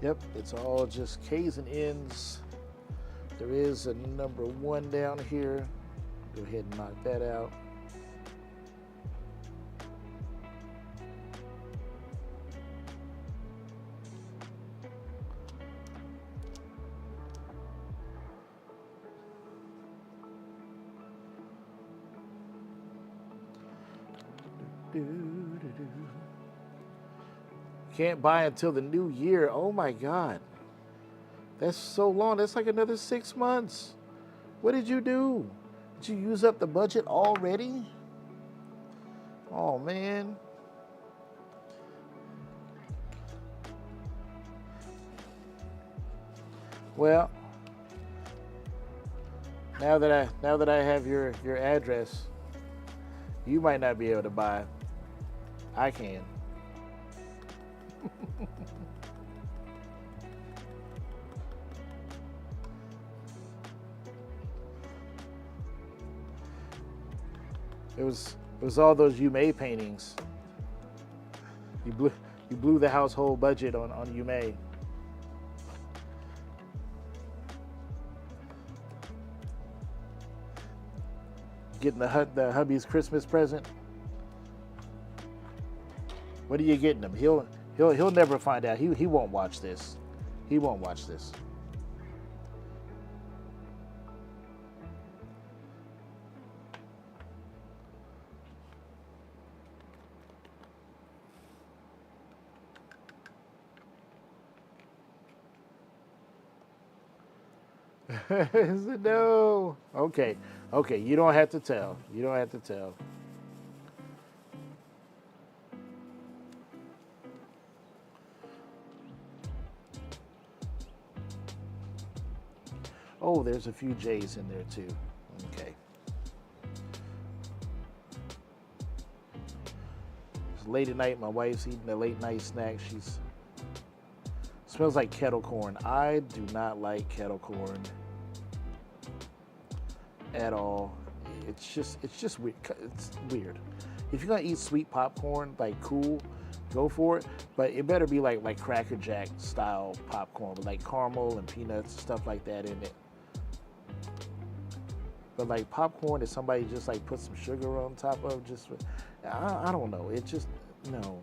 Yep, it's all just K's and N's. There is a number 1 down here. Go ahead and knock that out. Can't buy until the new year. Oh my God. That's so long. That's like another 6 months. What did you do? Did you use up the budget already? Oh man. Well, now that I have your address, you might not be able to buy. I can. It was all those Yume paintings. You blew the household budget on Yume. Getting the hubby's Christmas present. What are you getting him? He'll never find out. He won't watch this. He won't watch this. No. Okay. Okay. You don't have to tell. You don't have to tell. Oh, there's a few J's in there too. Okay. It's late at night. My wife's eating a late night snack. Smells like kettle corn. I do not like kettle corn at all. It's just weird. It's weird. If you're gonna eat sweet popcorn, like cool, go for it. But it better be like Cracker Jack style popcorn with like caramel and peanuts, stuff like that in it. But like popcorn that somebody just like put some sugar on top of, I don't know. It just no.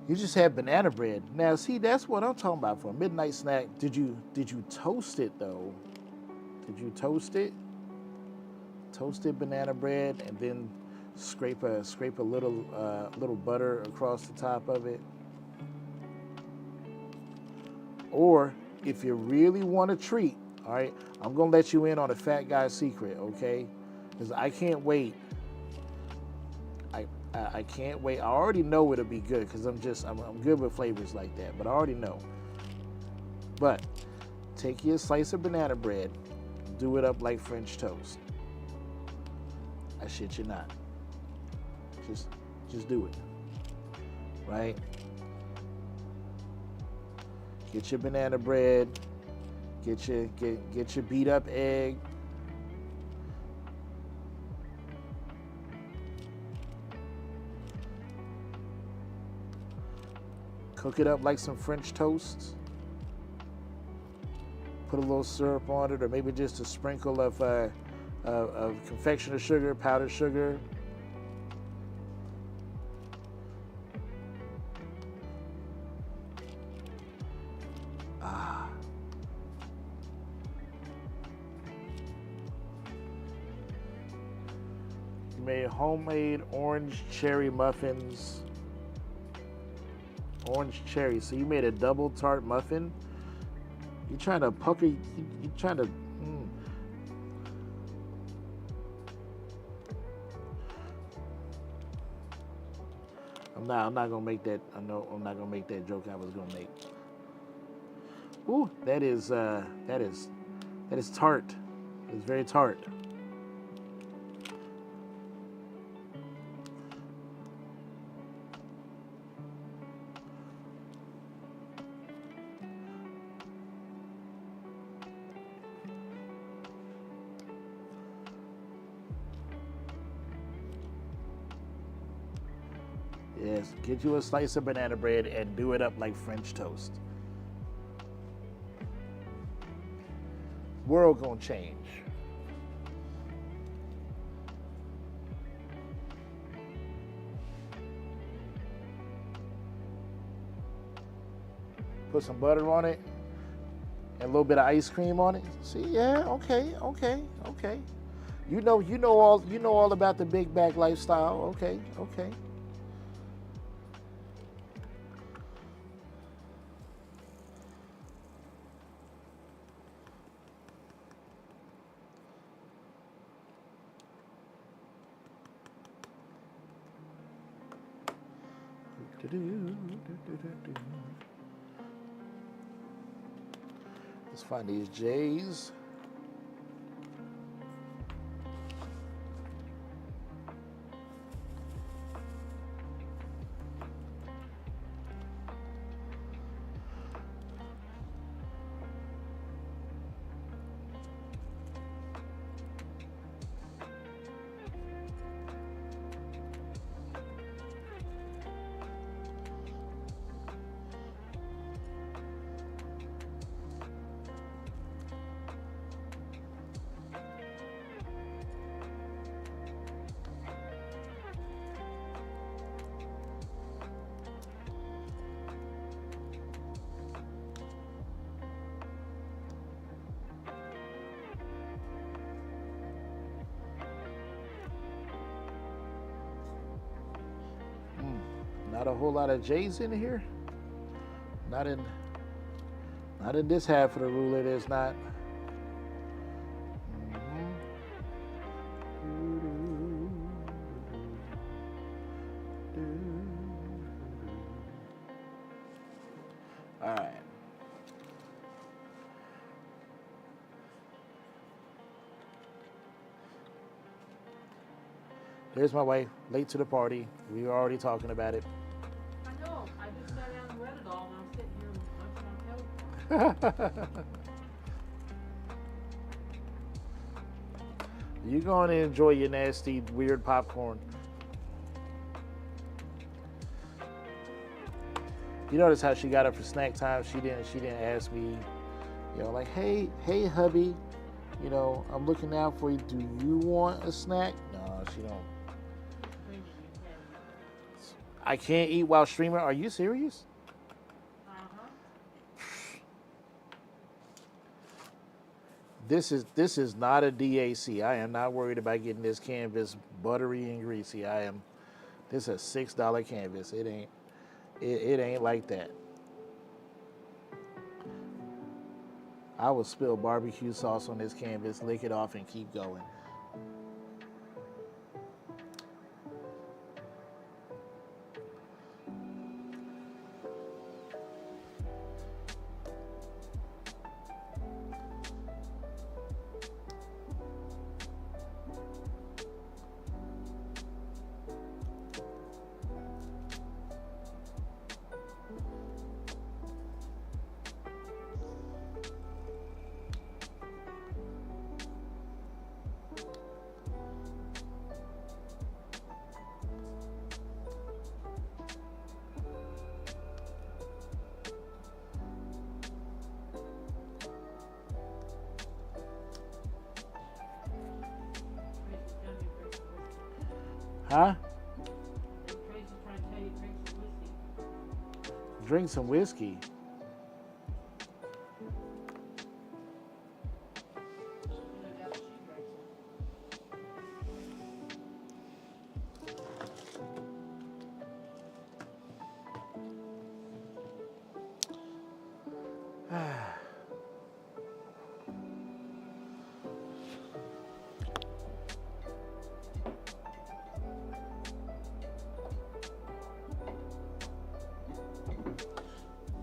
You just had banana bread. Now, see, that's what I'm talking about for a midnight snack. Did you toast it though? Did you toast it? Toasted banana bread, and then scrape a little butter across the top of it. Or if you really want a treat, all right, I'm gonna let you in on a fat guy's secret, okay? Because I can't wait. I can't wait. I already know it'll be good because I'm good with flavors like that, but I already know. But take your slice of banana bread, do it up like French toast. I shit you not. Just do it. Right? Get your banana bread, get your beat up egg. Cook it up like some French toast. Put a little syrup on it, or maybe just a sprinkle of confectioner sugar, powdered sugar. You made homemade orange cherry muffins. Orange cherry. So you made a double tart muffin. You're trying to pucker. You're trying to. I'm not gonna make that. I know I'm not gonna make that joke I was gonna make. Ooh, that is tart. It's very tart. Yes, get you a slice of banana bread and do it up like French toast. World gonna change. Put some butter on it and a little bit of ice cream on it. See, yeah, okay. You know all about the big bag lifestyle. Okay. Let's find these J's. Not a whole lot of J's in here. Not in this half of the ruler. There's not. All right. There's my wife, late to the party. We were already talking about it. I know. I just sat down and read it all, and I'm sitting here munching on toast. You're going to enjoy your nasty, weird popcorn. You notice how she got up for snack time? She didn't ask me, like, hey hubby, I'm looking out for you. Do you want a snack? No, she don't. I can't eat while streaming. Are you serious? Uh-huh. This is not a DAC. I am not worried about getting this canvas buttery and greasy. This is a $6 canvas. It ain't like that. I will spill barbecue sauce on this canvas, lick it off, and keep going. Huh? Tracy's trying to tell you drink some whiskey. Drink some whiskey. No doubt she drinks some.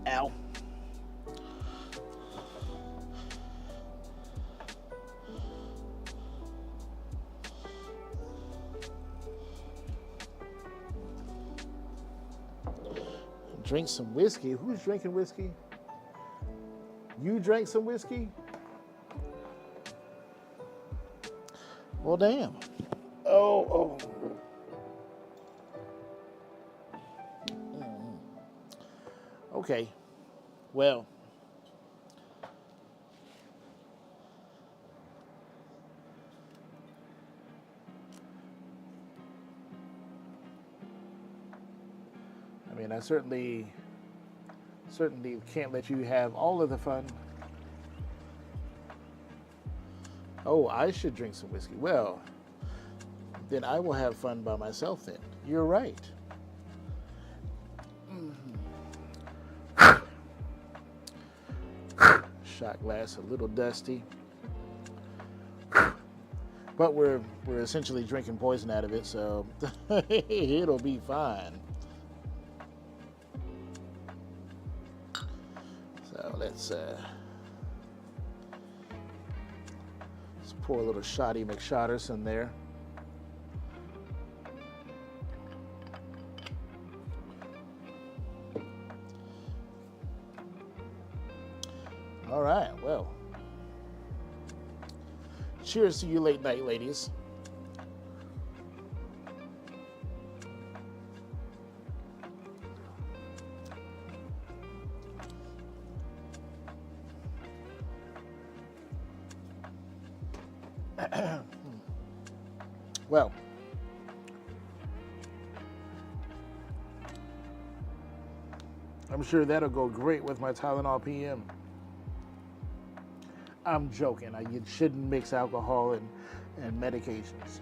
Ow. Drink some whiskey? Who's drinking whiskey? You drank some whiskey? Well, damn. Oh. Okay. Well. I mean, I certainly can't let you have all of the fun. Oh, I should drink some whiskey. Well, then I will have fun by myself then. You're right. Shot glass, a little dusty. But we're essentially drinking poison out of it, so it'll be fine. So let's pour a little Shotty McShotterson there. All right, well, cheers to you late night ladies. Well, I'm sure that'll go great with my Tylenol PM. I'm joking. You shouldn't mix alcohol and medications.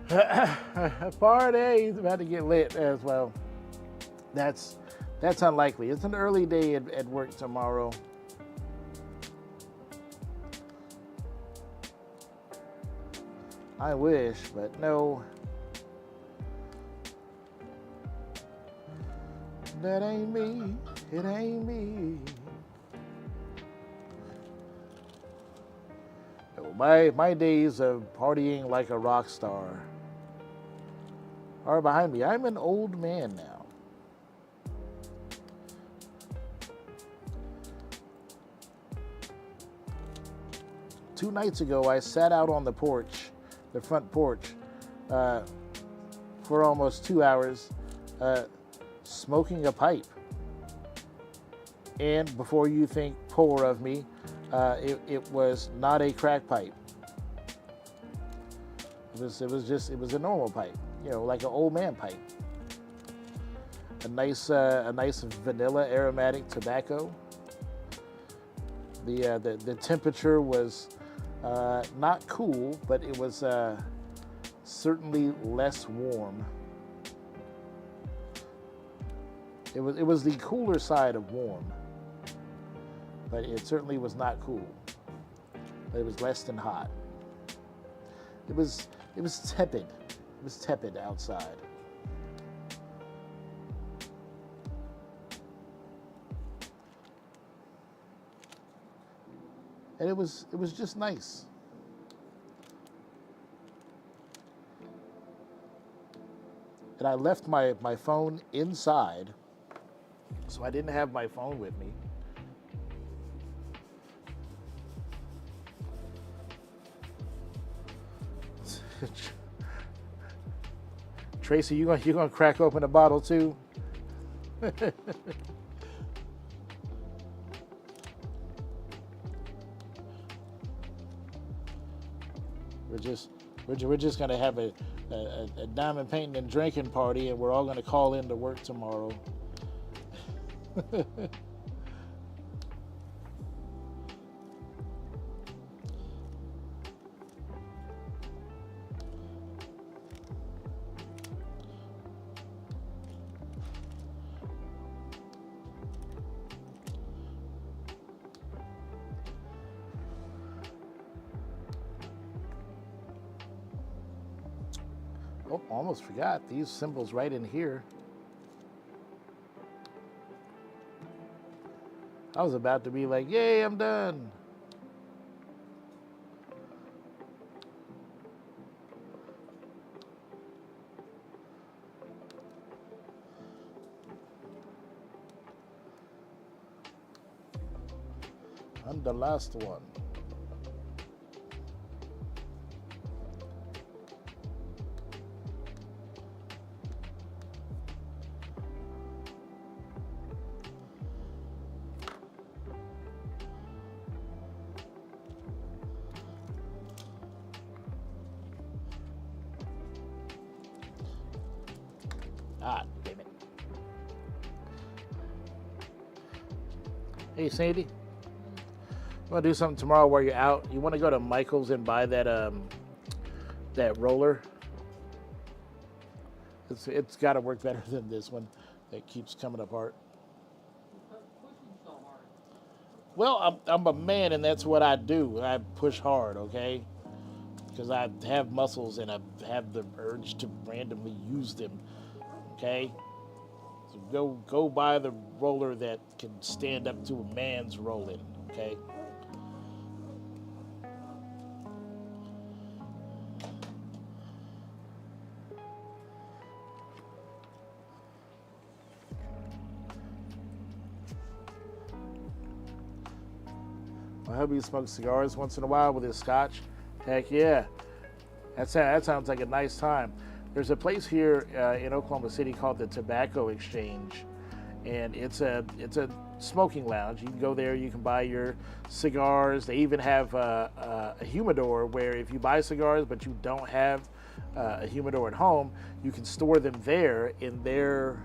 A party is about to get lit as well. That's unlikely. It's an early day at work tomorrow. I wish, but no. That ain't me. It ain't me. My days of partying like a rock star are behind me. I'm an old man now. Two nights ago, I sat out on the porch, the front porch, for almost 2 hours, smoking a pipe. And before you think poor of me, it was not a crack pipe. It was a normal pipe, like an old man pipe. A nice vanilla aromatic tobacco. The temperature was not cool, but it was certainly less warm. It was the cooler side of warm, but it certainly was not cool. But it was less than hot. It was tepid. It was tepid outside. And it was just nice. And I left my phone inside, so I didn't have my phone with me. Tracy, you gonna crack open a bottle too? We're just gonna have a diamond painting and drinking party, and we're all gonna call in to work tomorrow. Oh, almost forgot these symbols right in here. I was about to be like, yay, I'm done. I'm the last one. Ah, damn it. Hey, Sandy. You want to do something tomorrow while you're out? You want to go to Michael's and buy that that roller? It's got to work better than this one that keeps coming apart. Well, I'm a man, and that's what I do. I push hard, okay? Because I have muscles, and I have the urge to randomly use them. Okay, so go buy the roller that can stand up to a man's rolling. Okay. My hubby smokes cigars once in a while with his scotch. Heck yeah, that sounds like a nice time. There's a place here in Oklahoma City called the Tobacco Exchange, and it's a smoking lounge. You can go there, you can buy your cigars. They even have a humidor where if you buy cigars but you don't have a humidor at home, you can store them there in their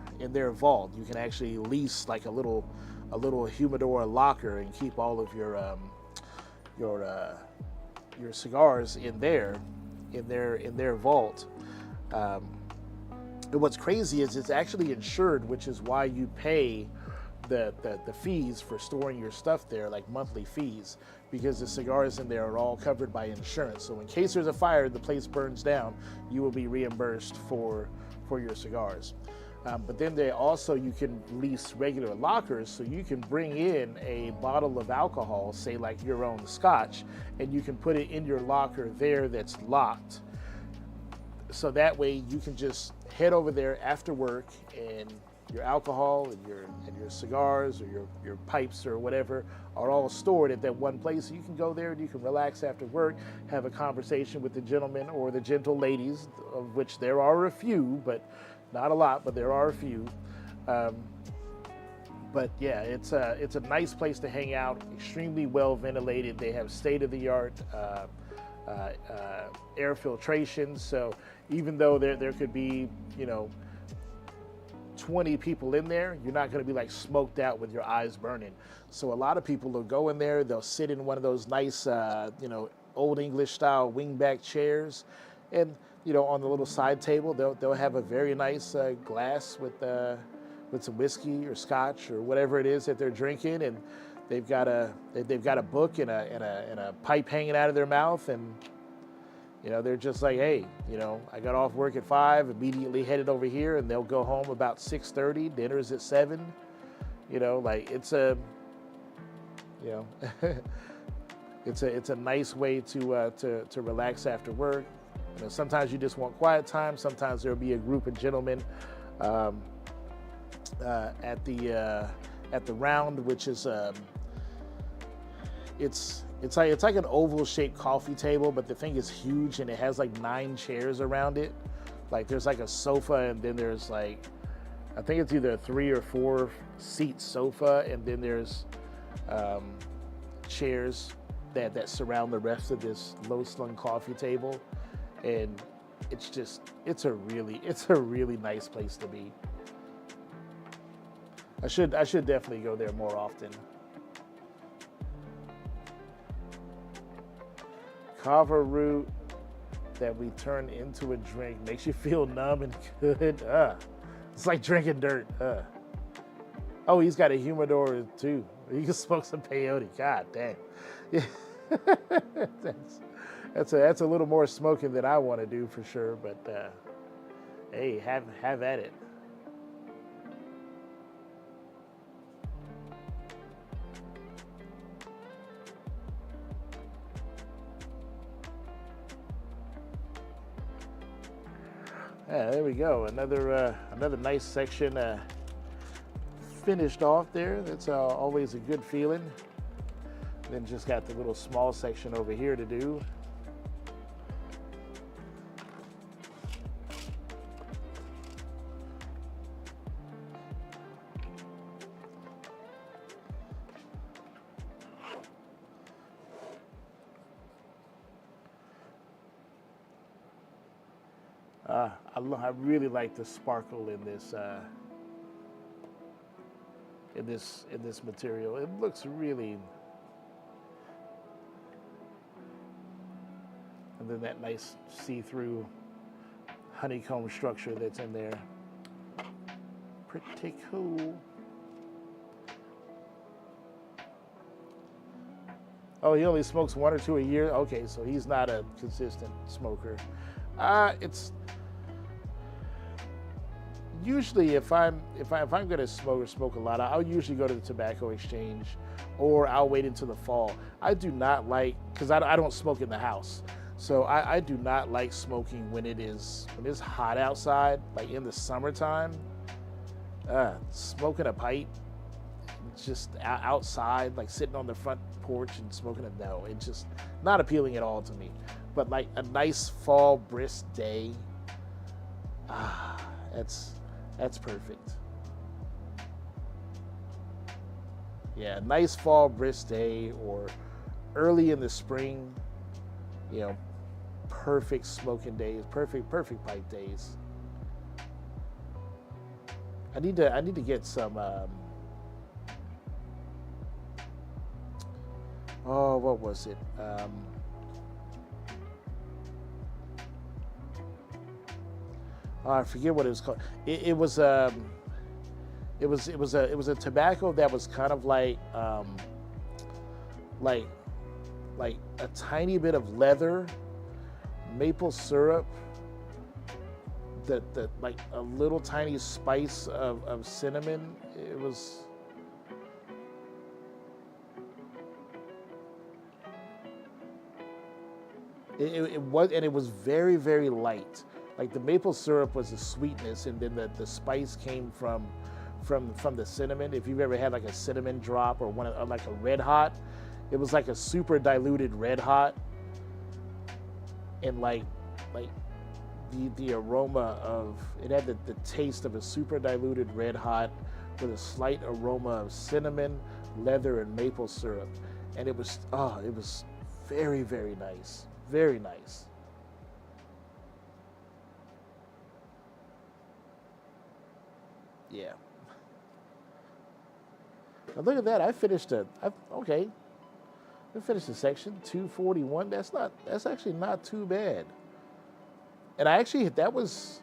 vault. You can actually lease like a little humidor locker and keep all of your cigars in their vault. And what's crazy is it's actually insured, which is why you pay the fees for storing your stuff there, like monthly fees, because the cigars in there are all covered by insurance. So in case there's a fire, the place burns down, you will be reimbursed for your cigars. But then you can lease regular lockers, so you can bring in a bottle of alcohol, say like your own scotch, and you can put it in your locker there that's locked. So that way you can just head over there after work, and your alcohol and your cigars or your pipes or whatever are all stored at that one place. So you can go there and you can relax after work, have a conversation with the gentlemen or the gentle ladies, of which there are a few, but not a lot, but there are a few. But yeah, it's a nice place to hang out, extremely well ventilated. They have state-of-the-art air filtration. So even though there could be, 20 people in there, you're not going to be like smoked out with your eyes burning. So a lot of people will go in there, they'll sit in one of those nice, old English style wingback chairs, and on the little side table, they'll have a very nice glass with some whiskey or scotch or whatever it is that they're drinking, and they've got a book and a pipe hanging out of their mouth, and they're just like, hey, I got off work at 5, immediately headed over here, and they'll go home about 6:30. Dinner's at 7. It's a, it's a nice way to relax after work. Sometimes you just want quiet time. Sometimes there'll be a group of gentlemen at the round, which is it's like an oval-shaped coffee table, but the thing is huge, and it has like 9 chairs around it. Like there's like a sofa, and then there's like, I think it's either a 3 or 4 seat sofa, and then there's chairs that surround the rest of this low-slung coffee table, and it's a really nice place to be. I should definitely go there more often. Kava root that we turn into a drink makes you feel numb and good. It's like drinking dirt. Oh, he's got a humidor too. You can smoke some peyote. God dang. Yeah. That's a little more smoking than I want to do for sure. But hey, have at it. Yeah, there we go. Another nice section finished off there. That's always a good feeling. Then just got the little small section over here to do. I really like the sparkle in this material. It looks really, and then that nice see-through honeycomb structure that's in there. Pretty cool. Oh, he only smokes 1 or 2 a year. Okay, so he's not a consistent smoker. It's usually if I'm gonna smoke a lot, I'll usually go to the tobacco exchange, or I'll wait until the fall. I do not like, because I don't smoke in the house, so I do not like smoking when it's hot outside, like in the summertime. Smoking a pipe just outside, like sitting on the front porch and smoking it, no, it's just not appealing at all to me. But like a nice fall brisk day, that's perfect. Yeah, nice fall brisk day, or early in the spring, perfect smoking days, perfect pipe days. I need to get some what was it? I forget what it was called. It was it was a tobacco that was kind of like like a tiny bit of leather, maple syrup, the like a little tiny spice of cinnamon. It was. It was, and it was very, very light. Like the maple syrup was the sweetness, and then the spice came from the cinnamon. If you've ever had like a cinnamon drop or like a red hot, it was like a super diluted red hot, and like the aroma of it had the taste of a super diluted red hot with a slight aroma of cinnamon, leather, and maple syrup, and it was very, very nice. Very nice. Yeah. Now look at that. I finished okay. I finished the section 241. That's actually not too bad. And that was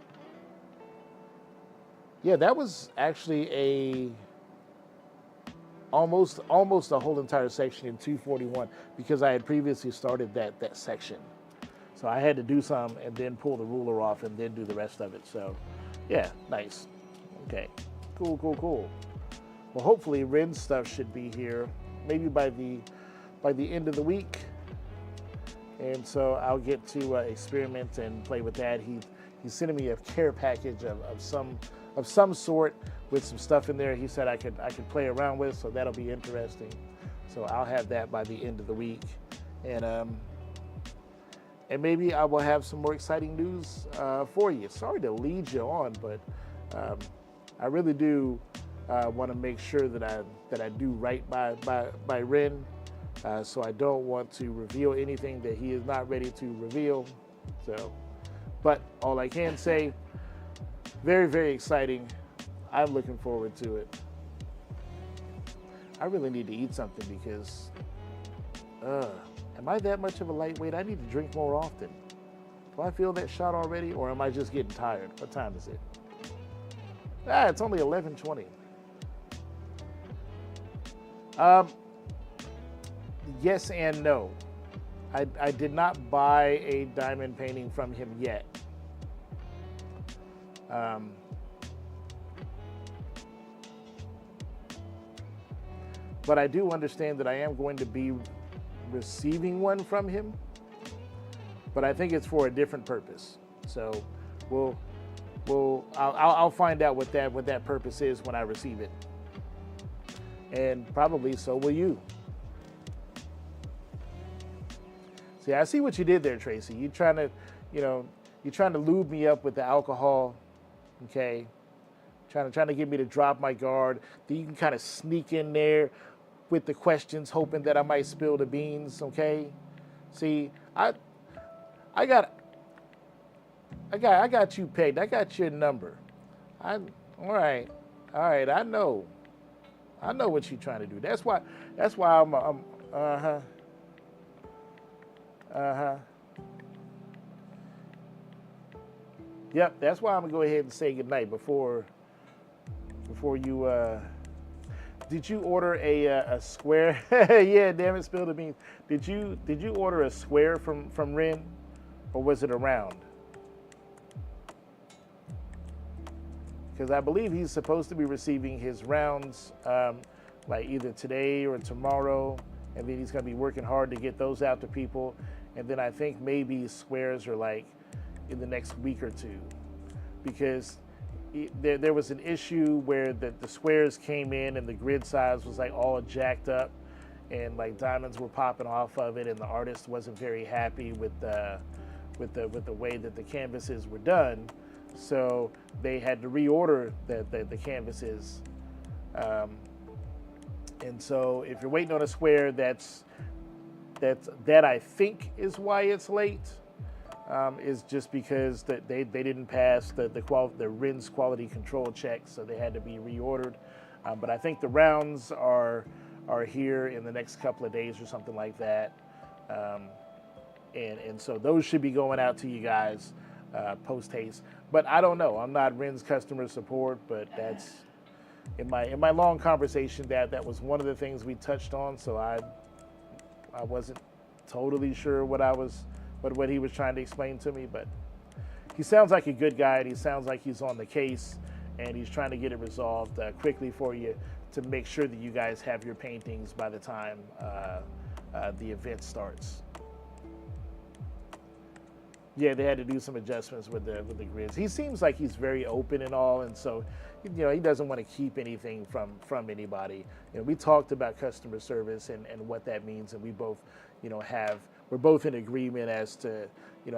actually almost a whole entire section in 241 because I had previously started that section. So I had to do some and then pull the ruler off and then do the rest of it. So yeah, nice. Okay, cool. Well, hopefully Ren's stuff should be here maybe by the end of the week. And so I'll get to experiment and play with that. He's sending me a care package of some sort with some stuff in there he said I could play around with, so that'll be interesting. So I'll have that by the end of the week, and maybe I will have some more exciting news for you. Sorry to lead you on, but I really do want to make sure that I do right by Ren. So I don't want to reveal anything that he is not ready to reveal. So, but all I can say, very, very exciting. I'm looking forward to it. I really need to eat something because, am I that much of a lightweight? I need to drink more often. Do I feel that shot already, or am I just getting tired? What time is it? It's only 11:20. Yes and no. I did not buy a diamond painting from him yet. But I do understand that I am going to be receiving one from him, but I think it's for a different purpose. So I'll find out what that purpose is when I receive it, and probably so will you. See, I see what you did there, Tracy. You're trying to lube me up with the alcohol, okay? Trying to get me to drop my guard. Then you can kind of sneak in there with the questions, hoping that I might spill the beans, okay? See, I got you pegged. I got your number. All right. I know what you're trying to do. That's why I'm Yep, that's why I'm gonna go ahead and say goodnight before you. Did you order a square? Yeah, damn it, spill the beans. Did you order a square from Ren, or was it a round? Because I believe he's supposed to be receiving his rounds like either today or tomorrow, and then he's gonna be working hard to get those out to people, and then I think maybe squares are like in the next week or two, because there was an issue where the squares came in and the grid size was like all jacked up, and like diamonds were popping off of it, and the artist wasn't very happy with the way that the canvases were done, so they had to reorder the canvases. And so if you're waiting on a square, that I think is why it's late. Is just because that they didn't pass the RIN's quality control check, so they had to be reordered. But I think the rounds are here in the next couple of days or something like that. And so those should be going out to you guys post haste. But I don't know. I'm not Ren's customer support, but that's in my long conversation that was one of the things we touched on. So I wasn't totally sure what he was trying to explain to me, but he sounds like a good guy, and he sounds like he's on the case, and he's trying to get it resolved quickly for you to make sure that you guys have your paintings by the time the event starts. Yeah, they had to do some adjustments with the grids. He seems like he's very open and all, and so he doesn't want to keep anything from anybody. We talked about customer service and what that means, and we both we're both in agreement as to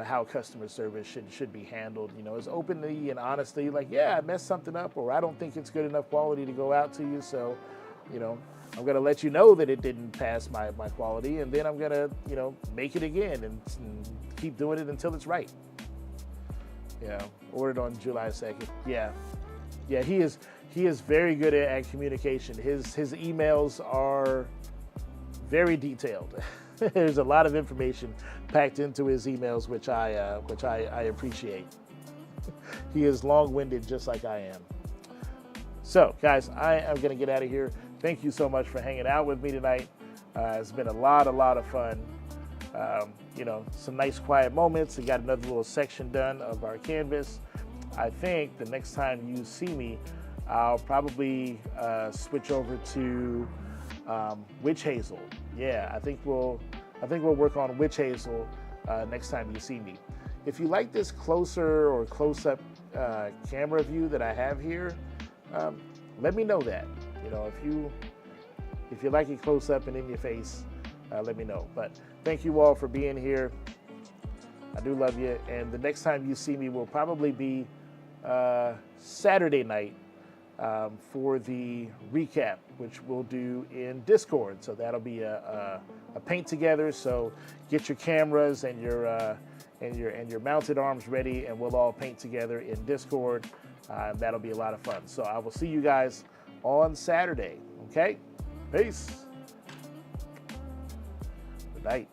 how customer service should be handled. As openly and honestly, like, yeah, I messed something up, or I don't think it's good enough quality to go out to you, so I'm gonna let you know that it didn't pass my quality, and then I'm gonna make it again and keep doing it until it's right. Ordered on July 2nd. Yeah, he is very good at communication. His emails are very detailed. There's a lot of information packed into his emails, which I appreciate. He is long-winded, just like I am. So, guys, I am going to get out of here. Thank you so much for hanging out with me tonight. It's been a lot of fun. Some nice quiet moments. We got another little section done of our canvas. I think the next time you see me, I'll probably switch over to Witch Hazel. Yeah, I think we'll work on Witch Hazel next time you see me. If you like this closer or close-up camera view that I have here, let me know that. If you like it close up and in your face, let me know. But thank you all for being here. I do love you. And the next time you see me will probably be Saturday night for the recap, which we'll do in Discord. So that'll be a paint together. So get your cameras and your mounted arms ready, and we'll all paint together in Discord. That'll be a lot of fun. So I will see you guys on Saturday. Okay? Peace. Good night.